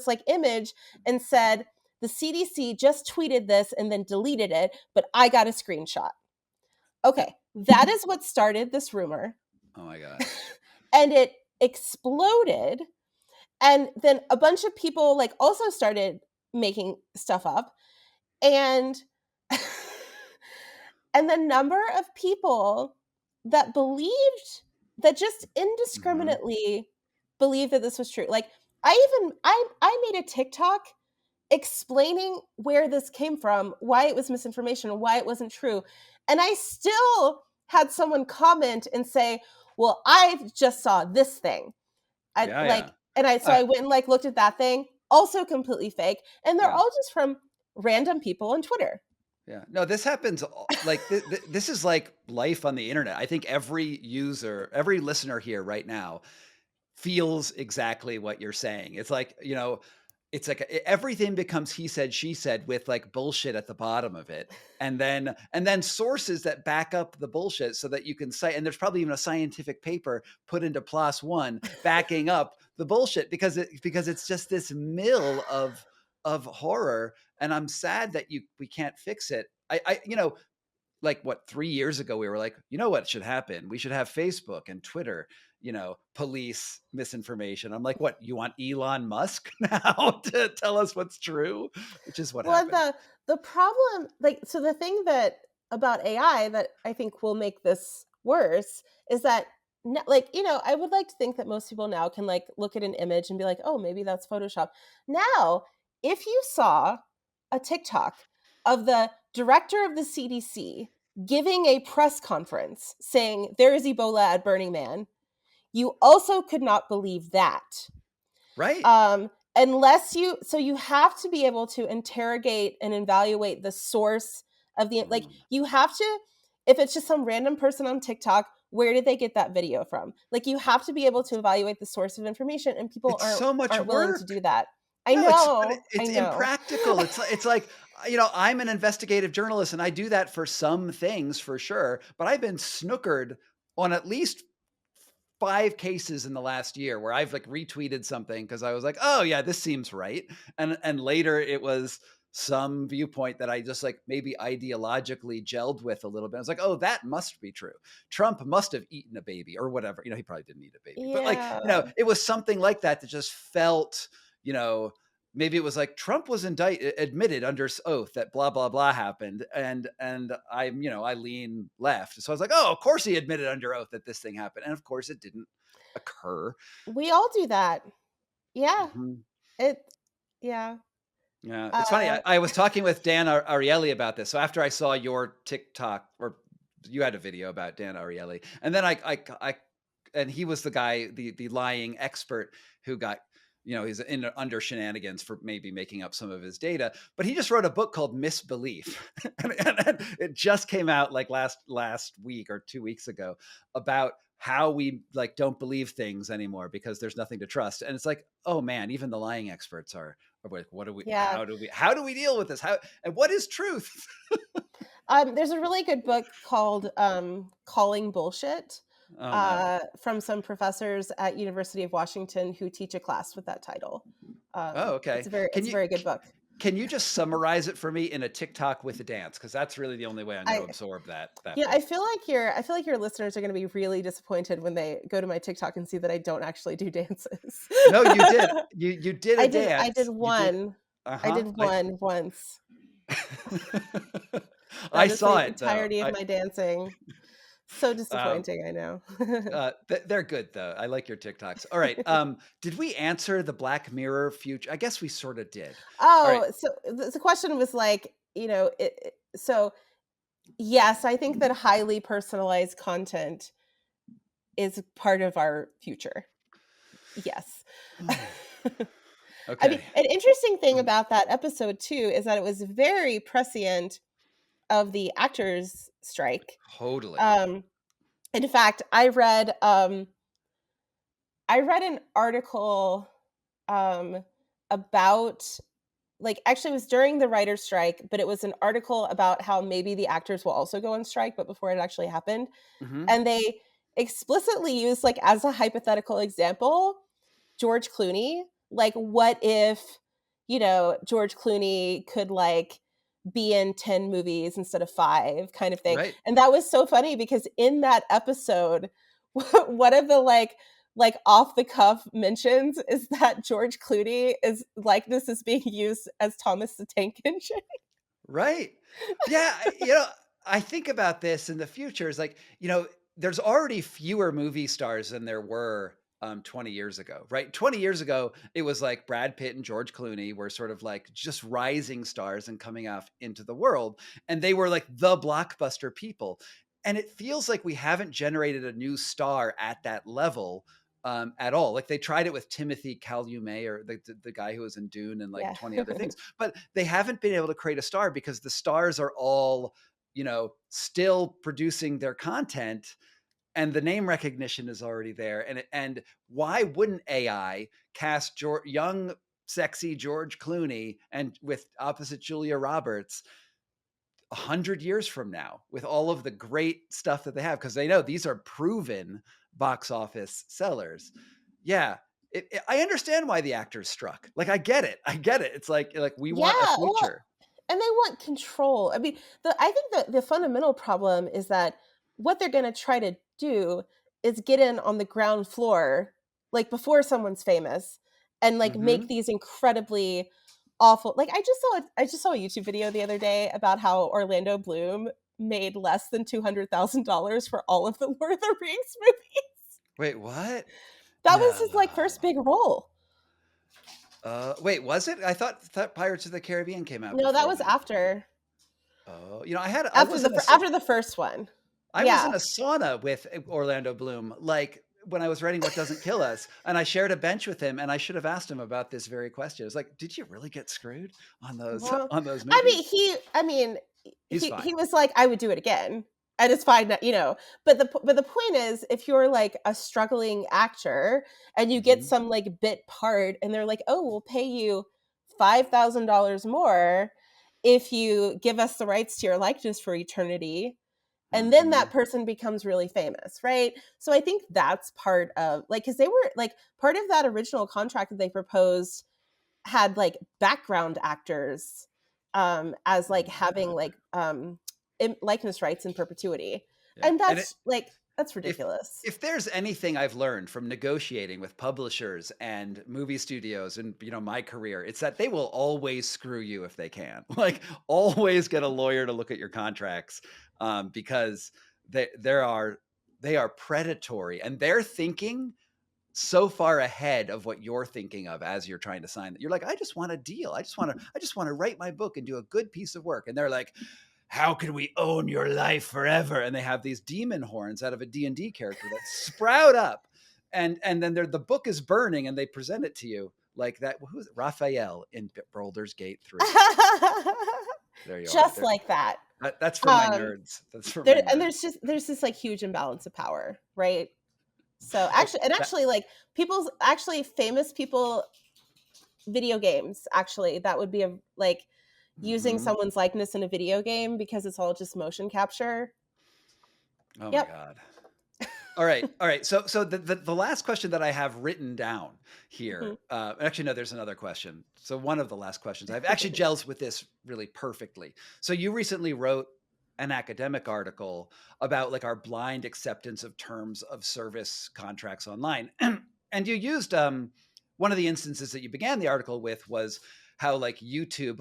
Speaker 1: like image and said, the CDC just tweeted this and then deleted it, but I got a screenshot. Okay, that is what started this rumor.
Speaker 2: Oh my gosh.
Speaker 1: And it exploded. And then a bunch of people like also started making stuff up. And and the number of people that believed, that just indiscriminately believed that this was true. Like I made a TikTok explaining where this came from, why it was misinformation, why it wasn't true. And I still had someone comment and say, well, I just saw this thing.
Speaker 2: Yeah.
Speaker 1: I went and like looked at that thing, also completely fake. And they're
Speaker 2: Yeah.
Speaker 1: all just from random people on Twitter.
Speaker 2: Yeah. No, this happens like this is like life on the internet. I think every user, every listener here right now feels exactly what you're saying. It's like, it's like everything becomes he said, she said with like bullshit at the bottom of it. And then sources that back up the bullshit so that you can cite, and there's probably even a scientific paper put into PLOS One backing up the bullshit because it's just this mill of horror. And I'm sad that we can't fix it. I like what 3 years ago we were like, what should happen? We should have Facebook and Twitter, police misinformation. I'm like, what, you want Elon Musk now to tell us what's true? Which is what happened.
Speaker 1: The problem, like, so the thing that about AI that I think will make this worse is that like, I would like to think that most people now can like look at an image and be like, oh, maybe that's Photoshop. Now, if you saw a TikTok of the director of the CDC giving a press conference saying there is Ebola at Burning Man, you also could not believe that.
Speaker 2: Right.
Speaker 1: You have to be able to interrogate and evaluate the source of the, like, you have to, if it's just some random person on TikTok, where did they get that video from? Like, you have to be able to evaluate the source of information, and people aren't willing to do that. I know.
Speaker 2: It's impractical. It's like, I'm an investigative journalist and I do that for some things for sure, but I've been snookered on at least 5 cases in the last year where I've like retweeted something because I was like, oh yeah, this seems right. And later it was some viewpoint that I just like maybe ideologically gelled with a little bit. I was like, oh, that must be true. Trump must have eaten a baby or whatever. He probably didn't eat a baby, but like, it was something like that that just felt, maybe it was like Trump was admitted under oath that blah, blah, blah happened. And I lean left. So I was like, oh, of course he admitted under oath that this thing happened. And of course it didn't occur.
Speaker 1: We all do that. Yeah.
Speaker 2: Yeah. It's funny. I was talking with Dan Ariely about this. So after I saw your TikTok, or you had a video about Dan Ariely, and then and he was the guy, the lying expert who got, he's under shenanigans for maybe making up some of his data, but he just wrote a book called Misbelief. and it just came out like last week or 2 weeks ago about how we like don't believe things anymore because there's nothing to trust. And it's like, oh man, even the lying experts are like, what do we, how do we deal with this? And what is truth?
Speaker 1: There's a really good book called Calling Bullshit. From some professors at University of Washington who teach a class with that title.
Speaker 2: Okay.
Speaker 1: It's a very good book.
Speaker 2: Can you just summarize it for me in a TikTok with a dance? Because that's really the only way I'm going to absorb that.
Speaker 1: Yeah, I feel like your listeners are going to be really disappointed when they go to my TikTok and see that I don't actually do dances.
Speaker 2: No, you did. You did a dance.
Speaker 1: I did one. I did one once.
Speaker 2: I saw it.
Speaker 1: The entirety of my dancing. So disappointing, I know.
Speaker 2: They're good though. I like your TikToks. All right. Did we answer the Black Mirror future? I guess we sort of did.
Speaker 1: Oh, right. So the question was like, so yes, I think that highly personalized content is part of our future. Yes.
Speaker 2: Okay.
Speaker 1: I mean, an interesting thing about that episode too is that it was very prescient of the actors' strike.
Speaker 2: Totally.
Speaker 1: In fact, I read an article about, like, actually it was during the writer's strike, but it was an article about how maybe the actors will also go on strike, but before it actually happened. And they explicitly used, like, as a hypothetical example, George Clooney. Like, what if George Clooney could like be in 10 movies instead of 5 kind of thing.
Speaker 2: Right.
Speaker 1: And that was so funny because in that episode, one of the like off the cuff mentions is that George Clooney is likeness is being used as Thomas the Tank Engine.
Speaker 2: Right. Yeah, I think about this in the future is like, there's already fewer movie stars than there were 20 years ago, right? 20 years ago, it was like Brad Pitt and George Clooney were sort of like just rising stars and coming off into the world. And they were like the blockbuster people. And it feels like we haven't generated a new star at that level at all. Like they tried it with Timothy Chalamet, or the guy who was in Dune and like
Speaker 1: Yeah.
Speaker 2: 20 other things, but they haven't been able to create a star because the stars are all, still producing their content, and the name recognition is already there. And why wouldn't AI cast young, sexy George Clooney and with opposite Julia Roberts 100 years from now with all of the great stuff that they have? Because they know these are proven box office sellers. Yeah. I understand why the actors struck. Like, I get it. It's like we want a
Speaker 1: Yeah, well,
Speaker 2: future.
Speaker 1: and they want control. I mean, I think that the fundamental problem is that what they're going to try to do is get in on the ground floor, like before someone's famous, and like make
Speaker 2: Hmm.
Speaker 1: these incredibly awful. Like I just saw a YouTube video the other day about how Orlando Bloom made less than $200,000 for all of the Lord of the Rings movies.
Speaker 2: Wait, what?
Speaker 1: That was his like first
Speaker 2: No.
Speaker 1: big role.
Speaker 2: Wait, was it? I thought Pirates of the Caribbean came out
Speaker 1: No, that
Speaker 2: before
Speaker 1: was
Speaker 2: then.
Speaker 1: after
Speaker 2: Oh, I was in a
Speaker 1: after the first one.
Speaker 2: I was
Speaker 1: Yeah.
Speaker 2: in a sauna with Orlando Bloom, like when I was writing What Doesn't Kill Us, and I shared a bench with him, and I should have asked him about this very question. I was like, "Did you really get screwed on those
Speaker 1: Well,
Speaker 2: on those
Speaker 1: I
Speaker 2: movies?"
Speaker 1: mean,
Speaker 2: He's
Speaker 1: he
Speaker 2: fine.
Speaker 1: was like, I would do it again, and it's fine that. But the point is, if you're like a struggling actor and you get
Speaker 2: Hmm.
Speaker 1: some like bit part, and they're like, oh, we'll pay you $5,000 more if you give us the rights to your likeness for eternity. And then
Speaker 2: Hmm.
Speaker 1: that person becomes really famous, right? So I think that's part of like, because they were like part of that original contract that they proposed had like background actors as
Speaker 2: Oh
Speaker 1: like
Speaker 2: my
Speaker 1: having
Speaker 2: God.
Speaker 1: like likeness rights in perpetuity,
Speaker 2: Yeah,
Speaker 1: and
Speaker 2: and
Speaker 1: that's
Speaker 2: if
Speaker 1: ridiculous.
Speaker 2: if there's anything I've learned from negotiating with publishers and movie studios and my career, it's that they will always screw you if they can. Like, always get a lawyer to look at your contracts, because they are predatory, and they're thinking so far ahead of what you're thinking of as you're trying to sign that. You're like, I just want a deal. I just want to write my book and do a good piece of work. And they're like, how can we own your life forever? And they have these demon horns out of a D&D character that sprout up, and then the book is burning, and they present it to you like that. Who's Raphael in Baldur's Gate 3? There you are.
Speaker 1: Just like that.
Speaker 2: That's for my
Speaker 1: um
Speaker 2: nerds. That's for my
Speaker 1: there and
Speaker 2: nerds.
Speaker 1: there's this like huge imbalance of power, right? So
Speaker 2: Oh,
Speaker 1: actually like people's actually famous people video games, actually that would be a like using
Speaker 2: mhm.
Speaker 1: someone's likeness in a video game because it's all just motion capture.
Speaker 2: Oh my
Speaker 1: Yep.
Speaker 2: God. All right. All right. So the last question that I have written down
Speaker 1: Mhm.
Speaker 2: here, actually, no, there's another question. So one of the last questions I've actually gels with this really perfectly. So you recently wrote an academic article about like our blind acceptance of terms of service contracts online. And you used one of the instances that you began the article with was how like YouTube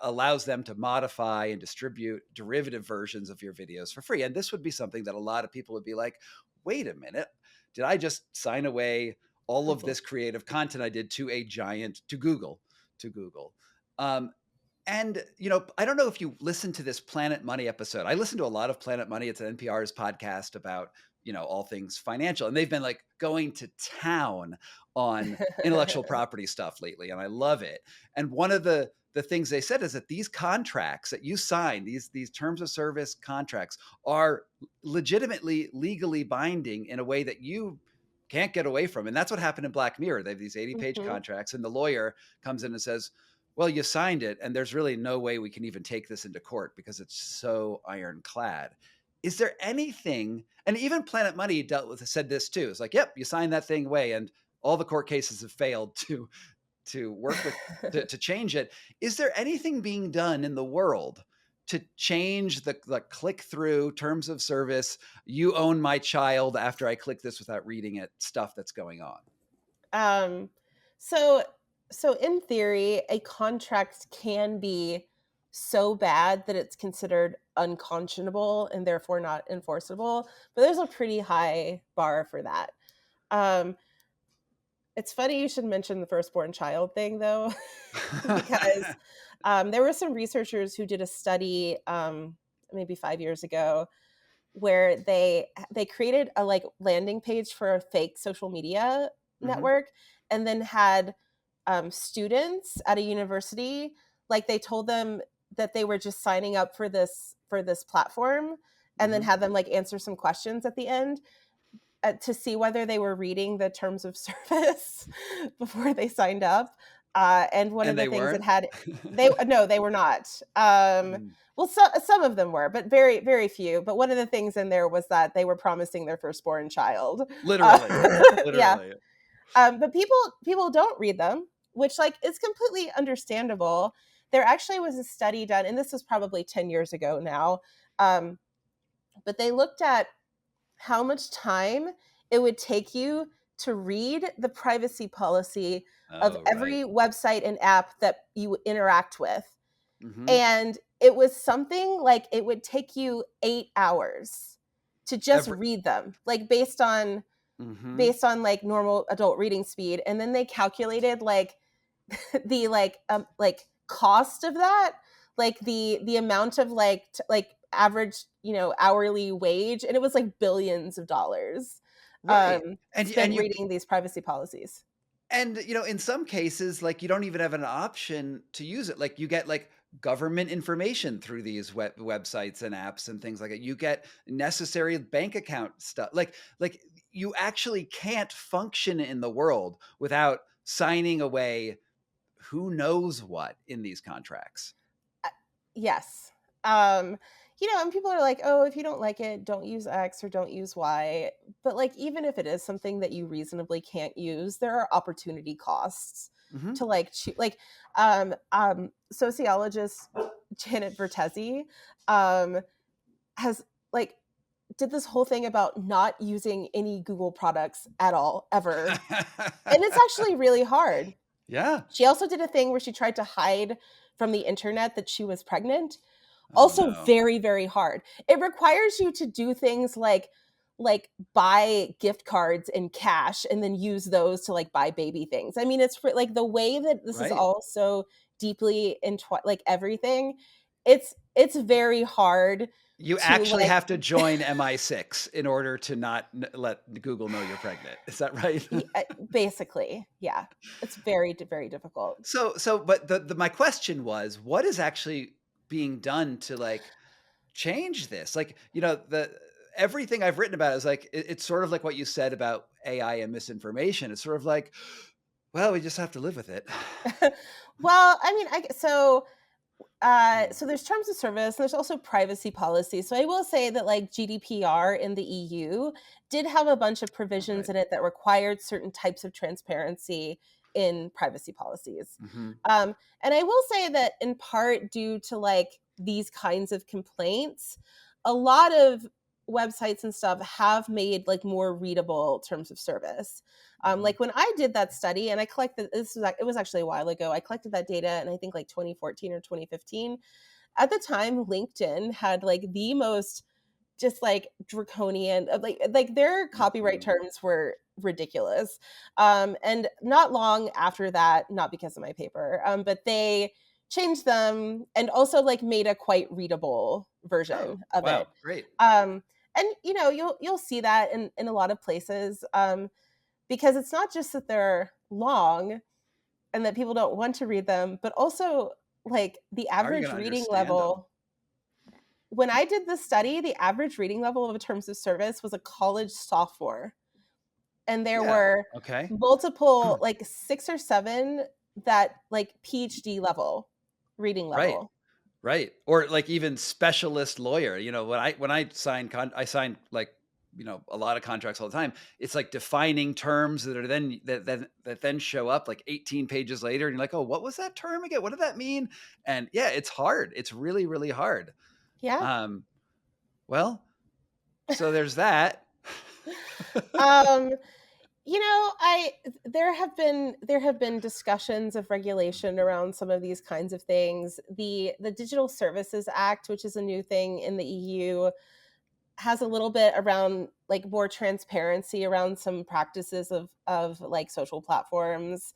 Speaker 2: allows them to modify and distribute derivative versions of your videos for free. And this would be something that a lot of people would be like, wait a minute, did I just sign away all of
Speaker 1: Mhm.
Speaker 2: this creative content I did to Google, to Google? Um, and I don't know if you listen to this Planet Money episode. I listen to a lot of Planet Money. It's an NPR's podcast about all things financial, and they've been like going to town on intellectual property stuff lately, and I love it. And one of the things they said is that these contracts that you sign, these terms of service contracts, are legitimately legally binding in a way that you can't get away from. And that's what happened in Black Mirror. They have these 80-page
Speaker 1: Mhm.
Speaker 2: contracts, and the lawyer comes in and says, well, you signed it, and there's really no way we can even take this into court because it's so ironclad. Is there anything, and even Planet Money said this too. It's like, yep, you signed that thing away, and all the court cases have failed to work with to change it. Is there anything being done in the world to change the click through terms of service? You own my child after I click this without reading it, stuff that's going on.
Speaker 1: Um, so so in theory, a contract can be so bad that it's considered unconscionable and therefore not enforceable, but there's a pretty high bar for that. Um, it's funny you should mention the firstborn child thing though, because there were some researchers who did a study maybe 5 years ago where they created a like landing page for a fake social media
Speaker 2: Mhm,
Speaker 1: network, and then had students at a university, like they told them that they were just signing up for this platform, and then
Speaker 2: mhm.
Speaker 1: had them like answer some questions at the end to see whether they were reading the terms of service before they signed up. And one of
Speaker 2: And
Speaker 1: the
Speaker 2: they
Speaker 1: things it
Speaker 2: weren't?
Speaker 1: had, they no, they were not.
Speaker 2: Mm,
Speaker 1: Well, some of them were, but very, very few. But one of the things in there was that they were promising their firstborn child. Uh,
Speaker 2: literally,
Speaker 1: yeah,
Speaker 2: literally.
Speaker 1: but people don't read them, which like is completely understandable. There actually was a study done, and this was probably 10 years ago now. Um, but they looked at how much time it would take you to read the privacy policy of
Speaker 2: Oh, right.
Speaker 1: every website and app that you interact with.
Speaker 2: Mhm.
Speaker 1: And it was something like it would take you 8 hours to just
Speaker 2: Every
Speaker 1: read them, like
Speaker 2: Mhm.
Speaker 1: based on like normal adult reading speed. And then they calculated like the like cost of that, like the amount of like like average hourly wage, and it was like billions of dollars
Speaker 2: Right. And
Speaker 1: spent
Speaker 2: you
Speaker 1: reading these privacy policies.
Speaker 2: and, in some cases, like, you don't even have an option to use it. Like, you get, like, government information through these websites and apps and things like that. You get necessary bank account stuff. Like, you actually can't function in the world without signing away who knows what in these contracts.
Speaker 1: Uh, yes. um and people are like, oh, if you don't like it, don't use X or don't use Y. But like, even if it is something that you reasonably can't use, there are opportunity costs
Speaker 2: Mhm.
Speaker 1: to like like sociologist Janet Vertesi um has like did this whole thing about not using any Google products at all ever, and it's actually really hard.
Speaker 2: Yeah.
Speaker 1: She also did a thing where she tried to hide from the internet that she was pregnant.
Speaker 2: Oh,
Speaker 1: Also
Speaker 2: no.
Speaker 1: very, very hard. It requires you to do things like buy gift cards in cash and then use those to like buy baby things. I mean, it's for like the way that this is
Speaker 2: Right.
Speaker 1: all so deeply like everything. It's very hard
Speaker 2: You
Speaker 1: to
Speaker 2: actually
Speaker 1: like
Speaker 2: have to join MI6 in order to not let Google know you're pregnant. Is that right?
Speaker 1: basically, yeah. It's very very difficult.
Speaker 2: But my question was, what is actually being done to like change this? Like, the everything I've written about is like it's sort of like what you said about AI and misinformation. It's sort of like, well, we just have to live with it.
Speaker 1: Well, I mean, so there's terms of service and there's also privacy policy. So I will say that like GDPR in the EU did have a bunch of
Speaker 2: All
Speaker 1: provisions
Speaker 2: right.
Speaker 1: in it that required certain types of transparency in privacy policies.
Speaker 2: Mhm.
Speaker 1: And I will say that in part due to like these kinds of complaints, a lot of websites and stuff have made like more readable terms of service.
Speaker 2: Mhm.
Speaker 1: Like when I did that study and I collected it was actually a while ago. I collected that data and I think like 2014 or 2015. At the time, LinkedIn had like the most just like draconian of like their copyright
Speaker 2: Mhm.
Speaker 1: terms were ridiculous. And not long after that, not because of my paper, but they changed them and also like made a quite readable
Speaker 2: Oh,
Speaker 1: version of it.
Speaker 2: wow, great.
Speaker 1: um and you'll see that in a lot of places, because it's not just that they're long and that people don't want to read them, but also like the
Speaker 2: How are you
Speaker 1: average
Speaker 2: going to
Speaker 1: reading
Speaker 2: understand them?
Speaker 1: level. When I did the study, the average reading level of terms of service was a college sophomore. And there
Speaker 2: Yeah.
Speaker 1: were
Speaker 2: Okay.
Speaker 1: multiple, like 6 or 7 that like PhD level reading
Speaker 2: Right.
Speaker 1: level.
Speaker 2: Right. Or like even specialist lawyer. When I signed like a lot of contracts all the time. It's like defining terms that are then show up like 18 pages later, and you're like, oh, what was that term again? What did that mean? And yeah, it's hard. It's really, really hard.
Speaker 1: Yeah.
Speaker 2: Well, so there's that.
Speaker 1: um, there have been discussions of regulation around some of these kinds of things. The Digital Services Act, which is a new thing in the EU, has a little bit around like more transparency around some practices of like social platforms.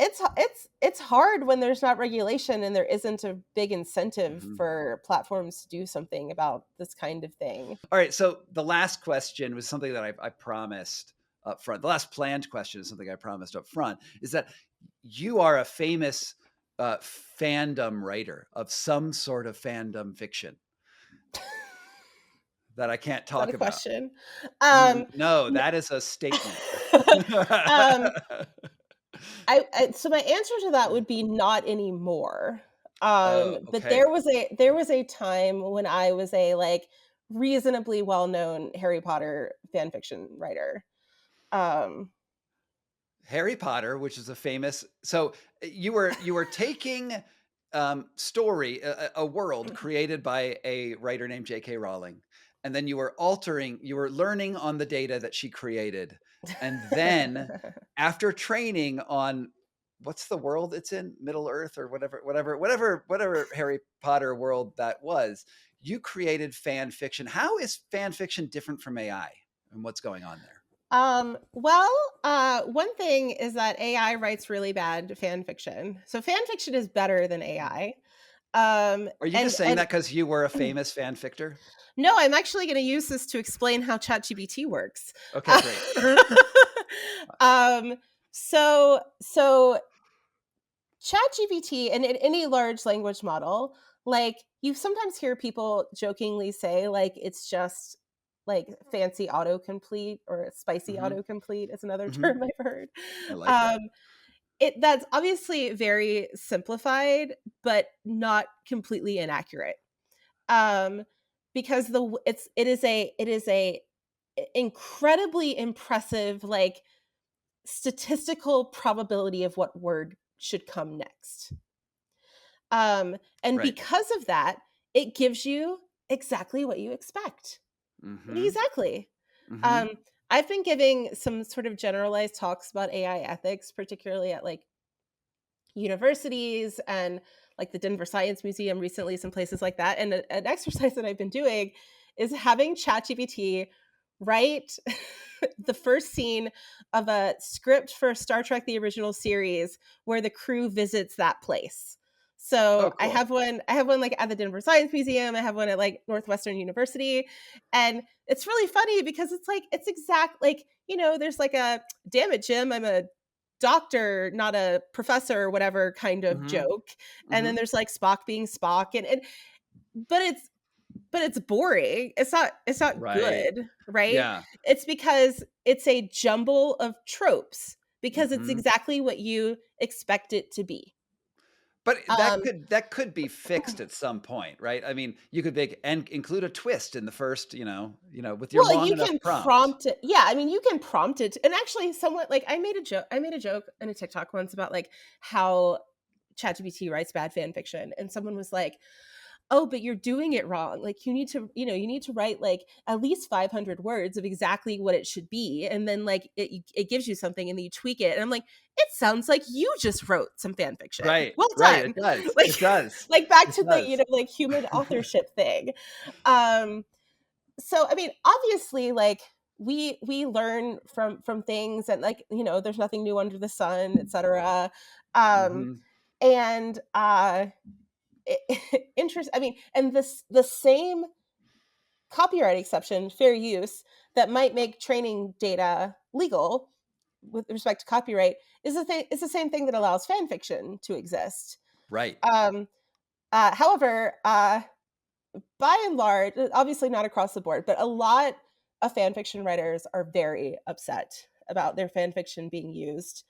Speaker 1: It's hard when there's not regulation and there isn't a big incentive for platforms to do something about this kind of thing.
Speaker 2: All right. So the last question was something that I promised up front. The last planned question is something I promised up front, is that you are a famous fandom writer of some sort of fandom fiction that I can't talk
Speaker 1: Is that a
Speaker 2: about.
Speaker 1: question?
Speaker 2: No, that is a statement.
Speaker 1: So my answer to that would be not anymore.
Speaker 2: Oh,
Speaker 1: But
Speaker 2: okay.
Speaker 1: there was a time when I was a like reasonably well-known Harry Potter fan fiction writer.
Speaker 2: Harry Potter, which is a famous. So you were taking story, a world created by a writer named J.K. Rowling, and then you were learning on the data that she created, and then after training on what's the world it's in, Middle Earth or whatever Harry Potter world that was, you created fan fiction. How is fan fiction different from AI, and what's going on there?
Speaker 1: One thing is that AI writes really bad fan fiction. So fan fiction is better than AI.
Speaker 2: Are you just saying that because you were a famous fan fictor?
Speaker 1: No, I'm actually going to use this to explain how ChatGPT works.
Speaker 2: Okay, great.
Speaker 1: So ChatGPT and in any large language model, like you sometimes hear people jokingly say, like it's just like fancy autocomplete or spicy autocomplete is another term I've heard.
Speaker 2: I like that.
Speaker 1: That's obviously very simplified, but not completely inaccurate. Because it is a incredibly impressive like statistical probability of what word should come next. And
Speaker 2: Right.
Speaker 1: because of that, it gives you exactly what you expect. Exactly. I've been giving some sort of generalized talks about AI ethics, particularly at like universities and like the Denver Science Museum recently, some places like that. And an exercise that I've been doing is having ChatGPT write the first scene of a script for Star Trek the original series where the crew visits that place. So
Speaker 2: Oh, cool.
Speaker 1: I have one like at the Denver Science Museum, I have one at like Northwestern University, and it's really funny because it's like it's exact like, there's like a damn it Jim, I'm a doctor, not a professor or whatever kind of joke. And then there's like Spock being Spock and but it's boring. It's not
Speaker 2: Right.
Speaker 1: good, right?
Speaker 2: Yeah.
Speaker 1: It's because it's a jumble of tropes because it's exactly what you expect it to be.
Speaker 2: But that could be fixed at some point, right? I mean, you could include a twist in the first, with your
Speaker 1: Well,
Speaker 2: long
Speaker 1: you
Speaker 2: enough
Speaker 1: can
Speaker 2: prompt.
Speaker 1: prompt it. Yeah, I mean, you can prompt it. And actually, somewhat like I made a joke in a TikTok once about like how ChatGPT writes bad fan fiction, and someone was like, "Oh, but you're doing it wrong. Like you need to write like at least 500 words of exactly what it should be, and then like it gives you something, and then you tweak it." And I'm like, "It sounds like you just wrote some fan fiction.
Speaker 2: Right.
Speaker 1: Well
Speaker 2: Right.
Speaker 1: done."
Speaker 2: It does.
Speaker 1: Like
Speaker 2: It does.
Speaker 1: like back
Speaker 2: It
Speaker 1: to
Speaker 2: does.
Speaker 1: the like human authorship thing. So I mean, obviously, like we learn from things, and like there's nothing new under the sun, etc. And interest. I mean, and the same copyright exception, fair use, that might make training data legal with respect to copyright is the same thing that allows fan fiction to exist.
Speaker 2: Right.
Speaker 1: However, by and large, obviously not across the board, but a lot of fan fiction writers are very upset about their fan fiction being used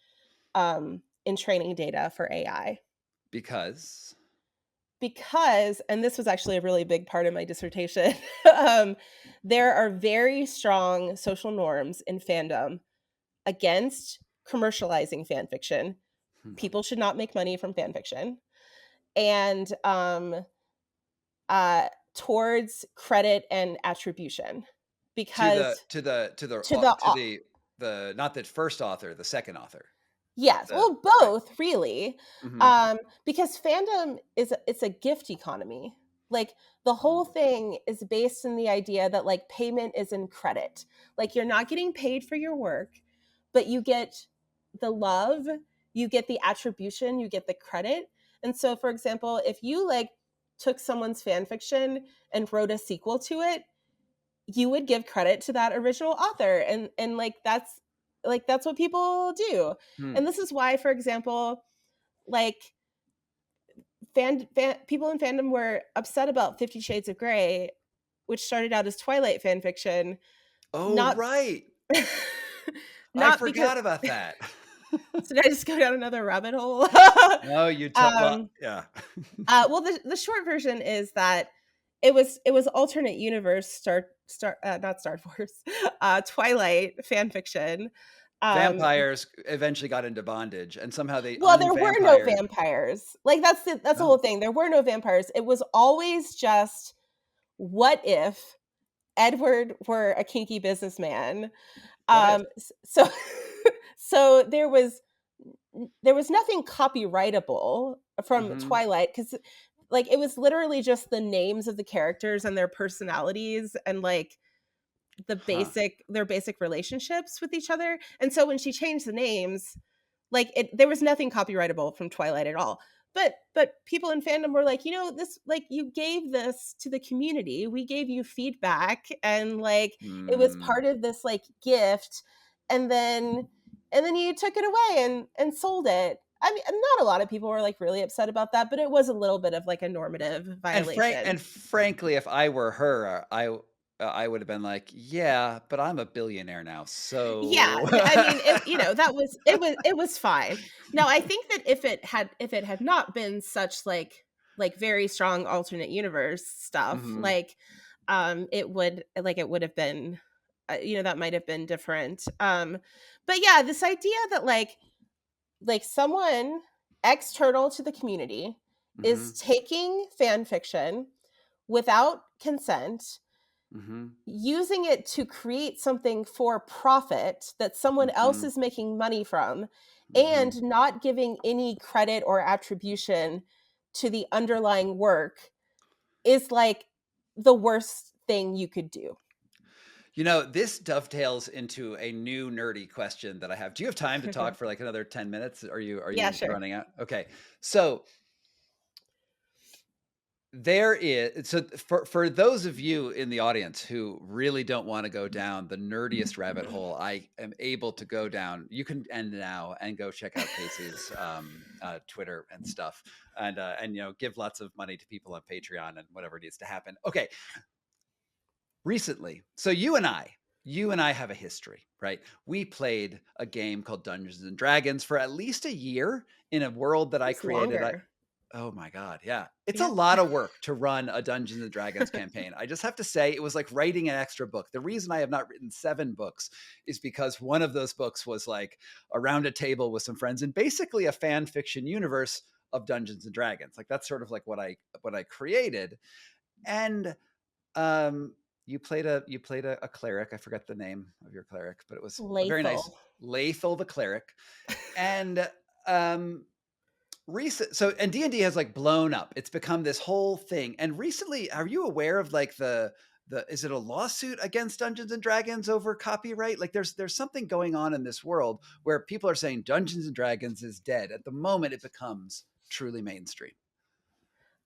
Speaker 1: in training data for AI.
Speaker 2: Because
Speaker 1: because, and this was actually a really big part of my dissertation, there are very strong social norms in fandom against commercializing fan fiction.
Speaker 2: Hmm.
Speaker 1: People should not make money from fan fiction. And towards credit and attribution,
Speaker 2: To the
Speaker 1: because
Speaker 2: to the to the
Speaker 1: to
Speaker 2: au-
Speaker 1: the
Speaker 2: to the not the first author, the second author.
Speaker 1: yes,
Speaker 2: The
Speaker 1: well,
Speaker 2: right.
Speaker 1: both really,
Speaker 2: Hmm.
Speaker 1: because fandom it's a gift economy. Like the whole thing is based in the idea that like payment is in credit. Like you're not getting paid for your work, but you get the love, you get the attribution, you get the credit. And so, for example, if you like took someone's fan fiction and wrote a sequel to it, you would give credit to that original author, and like that's what people do.
Speaker 2: Hmm.
Speaker 1: And this is why, for example, like people in fandom were upset about 50 Shades of Grey, which started out as Twilight fan fiction,
Speaker 2: Oh,
Speaker 1: not
Speaker 2: right. I
Speaker 1: not because
Speaker 2: forgot about that.
Speaker 1: so did I just go down another rabbit hole?
Speaker 2: No, well,
Speaker 1: um
Speaker 2: yeah.
Speaker 1: well, the short version is that it was alternate universe star not Star Wars, Twilight fan fiction. Um,
Speaker 2: Vampires eventually got into bondage, and somehow they
Speaker 1: well, there were no
Speaker 2: unvampired.
Speaker 1: vampires. Like that's the
Speaker 2: Oh,
Speaker 1: whole thing. There were no vampires. It was always just, what if Edward were a kinky businessman?
Speaker 2: what if?
Speaker 1: So so there was nothing copyrightable from
Speaker 2: Hmm.
Speaker 1: Twilight, because like it was literally just the names of the characters and their personalities and like
Speaker 2: Huh.
Speaker 1: their basic relationships with each other. And so when she changed the names, like there was nothing copyrightable from Twilight at all. But people in fandom were like, this, like, you gave this to the community. We gave you feedback, and like it was
Speaker 2: Hmm.
Speaker 1: part of this like gift, and then you took it away and sold it. I mean, not a lot of people were like really upset about that, but it was a little bit of like a normative violation.
Speaker 2: And frankly, if I were her, I would have been like, yeah, but I'm a billionaire now,
Speaker 1: Yeah,
Speaker 2: so.
Speaker 1: I mean, it was fine. Now, I think that if it had not been such like very strong alternate universe stuff,
Speaker 2: Hmm.
Speaker 1: like it would have been, that might have been different. But yeah, this idea that like someone external to the community
Speaker 2: Hmm.
Speaker 1: is taking fan fiction without consent,
Speaker 2: Hmm.
Speaker 1: using it to create something for profit that someone else
Speaker 2: Hmm.
Speaker 1: is making money from,
Speaker 2: Hmm.
Speaker 1: and not giving any credit or attribution to the underlying work is like the worst thing you could do.
Speaker 2: This dovetails into a new nerdy question that I have. Do you have time to talk for like another 10 minutes? Are
Speaker 1: Yeah,
Speaker 2: you
Speaker 1: sure.
Speaker 2: running out? Okay. So there is for those of you in the audience who really don't want to go down the nerdiest rabbit hole I am able to go down, you can end now and go check out Casey's Twitter and stuff, and give lots of money to people on Patreon and whatever needs to happen. Okay, recently, so you and I have a history, right? We played a game called Dungeons and Dragons for at least a year in a world that I
Speaker 1: It's
Speaker 2: created.
Speaker 1: longer.
Speaker 2: Oh my God. Yeah. It's a
Speaker 1: Yeah.
Speaker 2: lot of work to run a Dungeons and Dragons campaign. I just have to say, it was like writing an extra book. The reason I have not written 7 books is because one of those books was like around a table with some friends in basically a fan fiction universe of Dungeons and Dragons. Like that's sort of like what I created. And um you played a cleric. I forgot the name of your cleric, but it was a very nice
Speaker 1: Lethal.
Speaker 2: Lathel the cleric. And um recent so and D&D has like blown up. It's become this whole thing. And recently, are you aware of like the is it a lawsuit against Dungeons and Dragons over copyright? Like there's something going on in this world where people are saying Dungeons and Dragons is dead at the moment it becomes truly mainstream.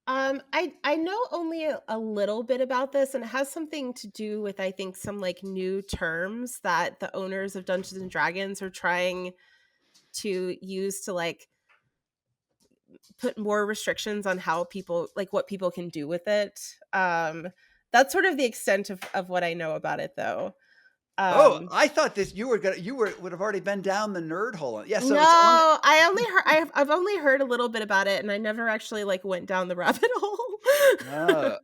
Speaker 1: I know only a little bit about this, and it has something to do with, I think, some like new terms that the owners of Dungeons and Dragons are trying to use to like put more restrictions on how people, like, what people can do with it. That's sort of the extent of what I know about it, though.
Speaker 2: Oh,
Speaker 1: Um,
Speaker 2: I thought this would have already been down the nerd hole. Yeah, so
Speaker 1: no,
Speaker 2: it's on.
Speaker 1: I only heard I've only heard a little bit about it, and I never actually, like, went down the rabbit hole.
Speaker 2: Uh,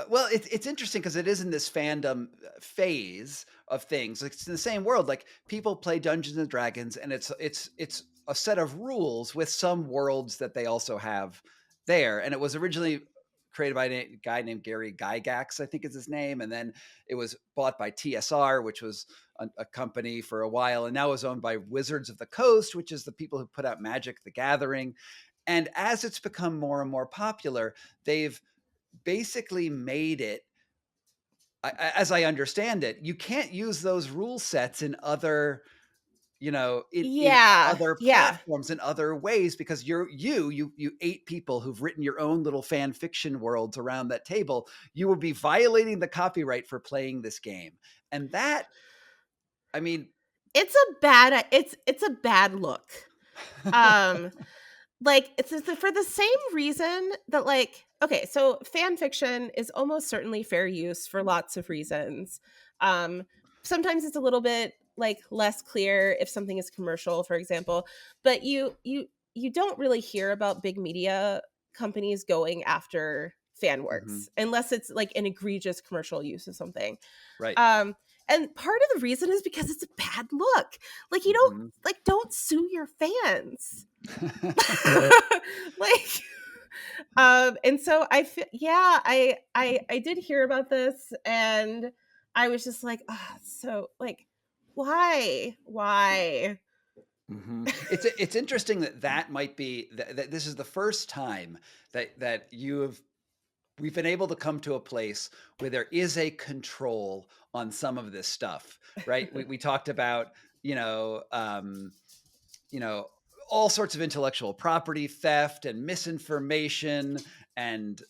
Speaker 2: well, it's interesting because it is in this fandom phase of things. Like, it's in the same world. Like, people play Dungeons and Dragons, and it's a set of rules with some worlds that they also have there. And it was originally created by a guy named Gary Gygax, I think is his name, and then it was bought by TSR, which was a company for a while, and now is owned by Wizards of the Coast, which is the people who put out Magic the Gathering. And as it's become more and more popular, they've basically made it, as I understand it, you can't use those rule sets in other, in
Speaker 1: Yeah,
Speaker 2: other
Speaker 1: yeah.
Speaker 2: platforms in other ways, because you 8 people who've written your own little fan fiction worlds around that table, you will be violating the copyright for playing this game. And that, I mean,
Speaker 1: It's a bad look. Um, like, it's for the same reason that, like, okay, so fan fiction is almost certainly fair use for lots of reasons. Um, Sometimes it's a little bit, like, less clear if something is commercial, for example, but you don't really hear about big media companies going after fan
Speaker 2: mhm,
Speaker 1: works unless it's like an egregious commercial use of something.
Speaker 2: right.
Speaker 1: Um, and part of the reason is because it's a bad look. Like, you don't,
Speaker 2: Mhm.
Speaker 1: like, don't sue your fans. Like, and so I feel, yeah, I did hear about this, and I was just like, oh, so, like, why?
Speaker 2: It's interesting that might be that this is the first time that we've been able to come to a place where there is a control on some of this stuff, right? We talked about, you know, um, you know, all sorts of intellectual property theft and misinformation and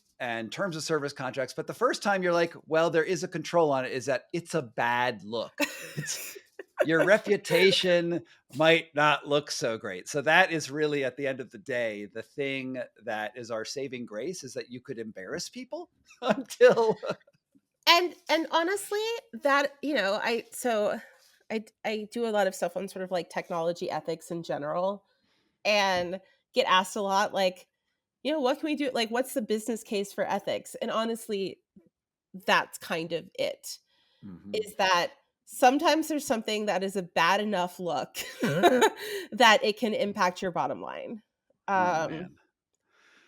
Speaker 2: terms of service contracts. But the first time you're like, well, there is a control on it, is that it's a bad look. It's your reputation might not look so great. So that is really, at the end of the day, the thing that is our saving grace, is that you could embarrass people until.
Speaker 1: And honestly, that, I do a lot of stuff on sort of like technology ethics in general, and get asked a lot, like, what can we do? Like, what's the business case for ethics? And honestly, that's kind of it.
Speaker 2: Mhm.
Speaker 1: Is that sometimes there's something that is a bad enough look that it can impact your bottom line.
Speaker 2: Oh
Speaker 1: Um,
Speaker 2: man.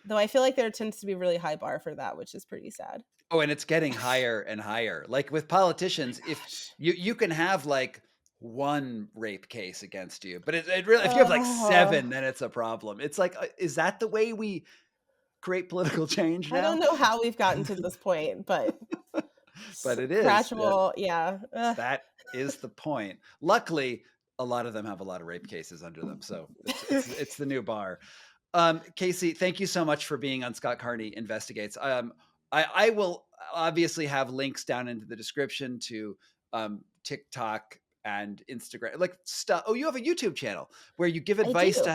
Speaker 1: though I feel like there tends to be a really high bar for that, which is pretty sad.
Speaker 2: Oh, and it's getting higher and higher. Like with
Speaker 1: Oh my
Speaker 2: politicians, if
Speaker 1: gosh.
Speaker 2: you can have like one rape case against you, but it really, if you have like
Speaker 1: Oh,
Speaker 2: seven, then it's a problem. It's like, is that the way we create political change
Speaker 1: I
Speaker 2: now?
Speaker 1: don't know how we've gotten to this point, but
Speaker 2: But it is.
Speaker 1: gradual, yeah. Ugh.
Speaker 2: That is the point. Luckily, a lot of them have a lot of rape cases under them, so it's the new bar. Casey, thank you so much for being on Scott Carney Investigates. I will obviously have links down into the description to TikTok and Instagram, like stuff. Oh, you have a YouTube channel where you give
Speaker 1: I
Speaker 2: advice
Speaker 1: do.
Speaker 2: to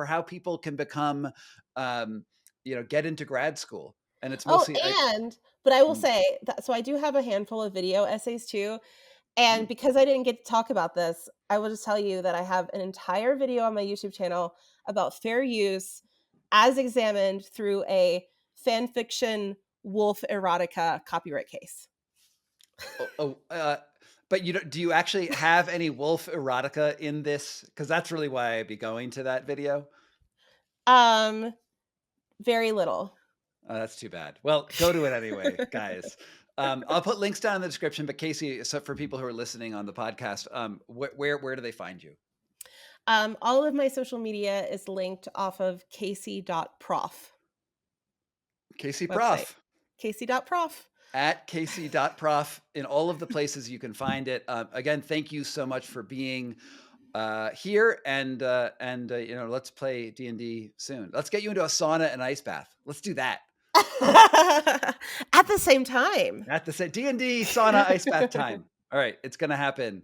Speaker 2: how people can become, get into grad school, and it's
Speaker 1: Oh,
Speaker 2: mostly.
Speaker 1: but I will
Speaker 2: Mm,
Speaker 1: say that, so I do have a handful of video essays too.
Speaker 2: mm.
Speaker 1: And because I didn't get to talk about this, I will just tell you that I have an entire video on my YouTube channel about fair use as examined through a fan fiction wolf erotica copyright case.
Speaker 2: But do you actually have any wolf erotica in this? Because that's really why I'd be going to that video.
Speaker 1: Um, very little.
Speaker 2: Oh, that's too bad. Well, go to it anyway, guys. I'll put links down in the description. But Casey, so for people who are listening on the podcast, where do they find you?
Speaker 1: All of my social media is linked off of casey.prof
Speaker 2: Casey
Speaker 1: website.
Speaker 2: Prof.
Speaker 1: Casey.prof.
Speaker 2: At casey.prof in all of the places you can find it. Again, thank you so much for being here, and let's play D&D soon. Let's get you into a sauna and ice bath. Let's do that.
Speaker 1: At the same time.
Speaker 2: At the same D&D sauna ice bath time. All right, it's gonna happen.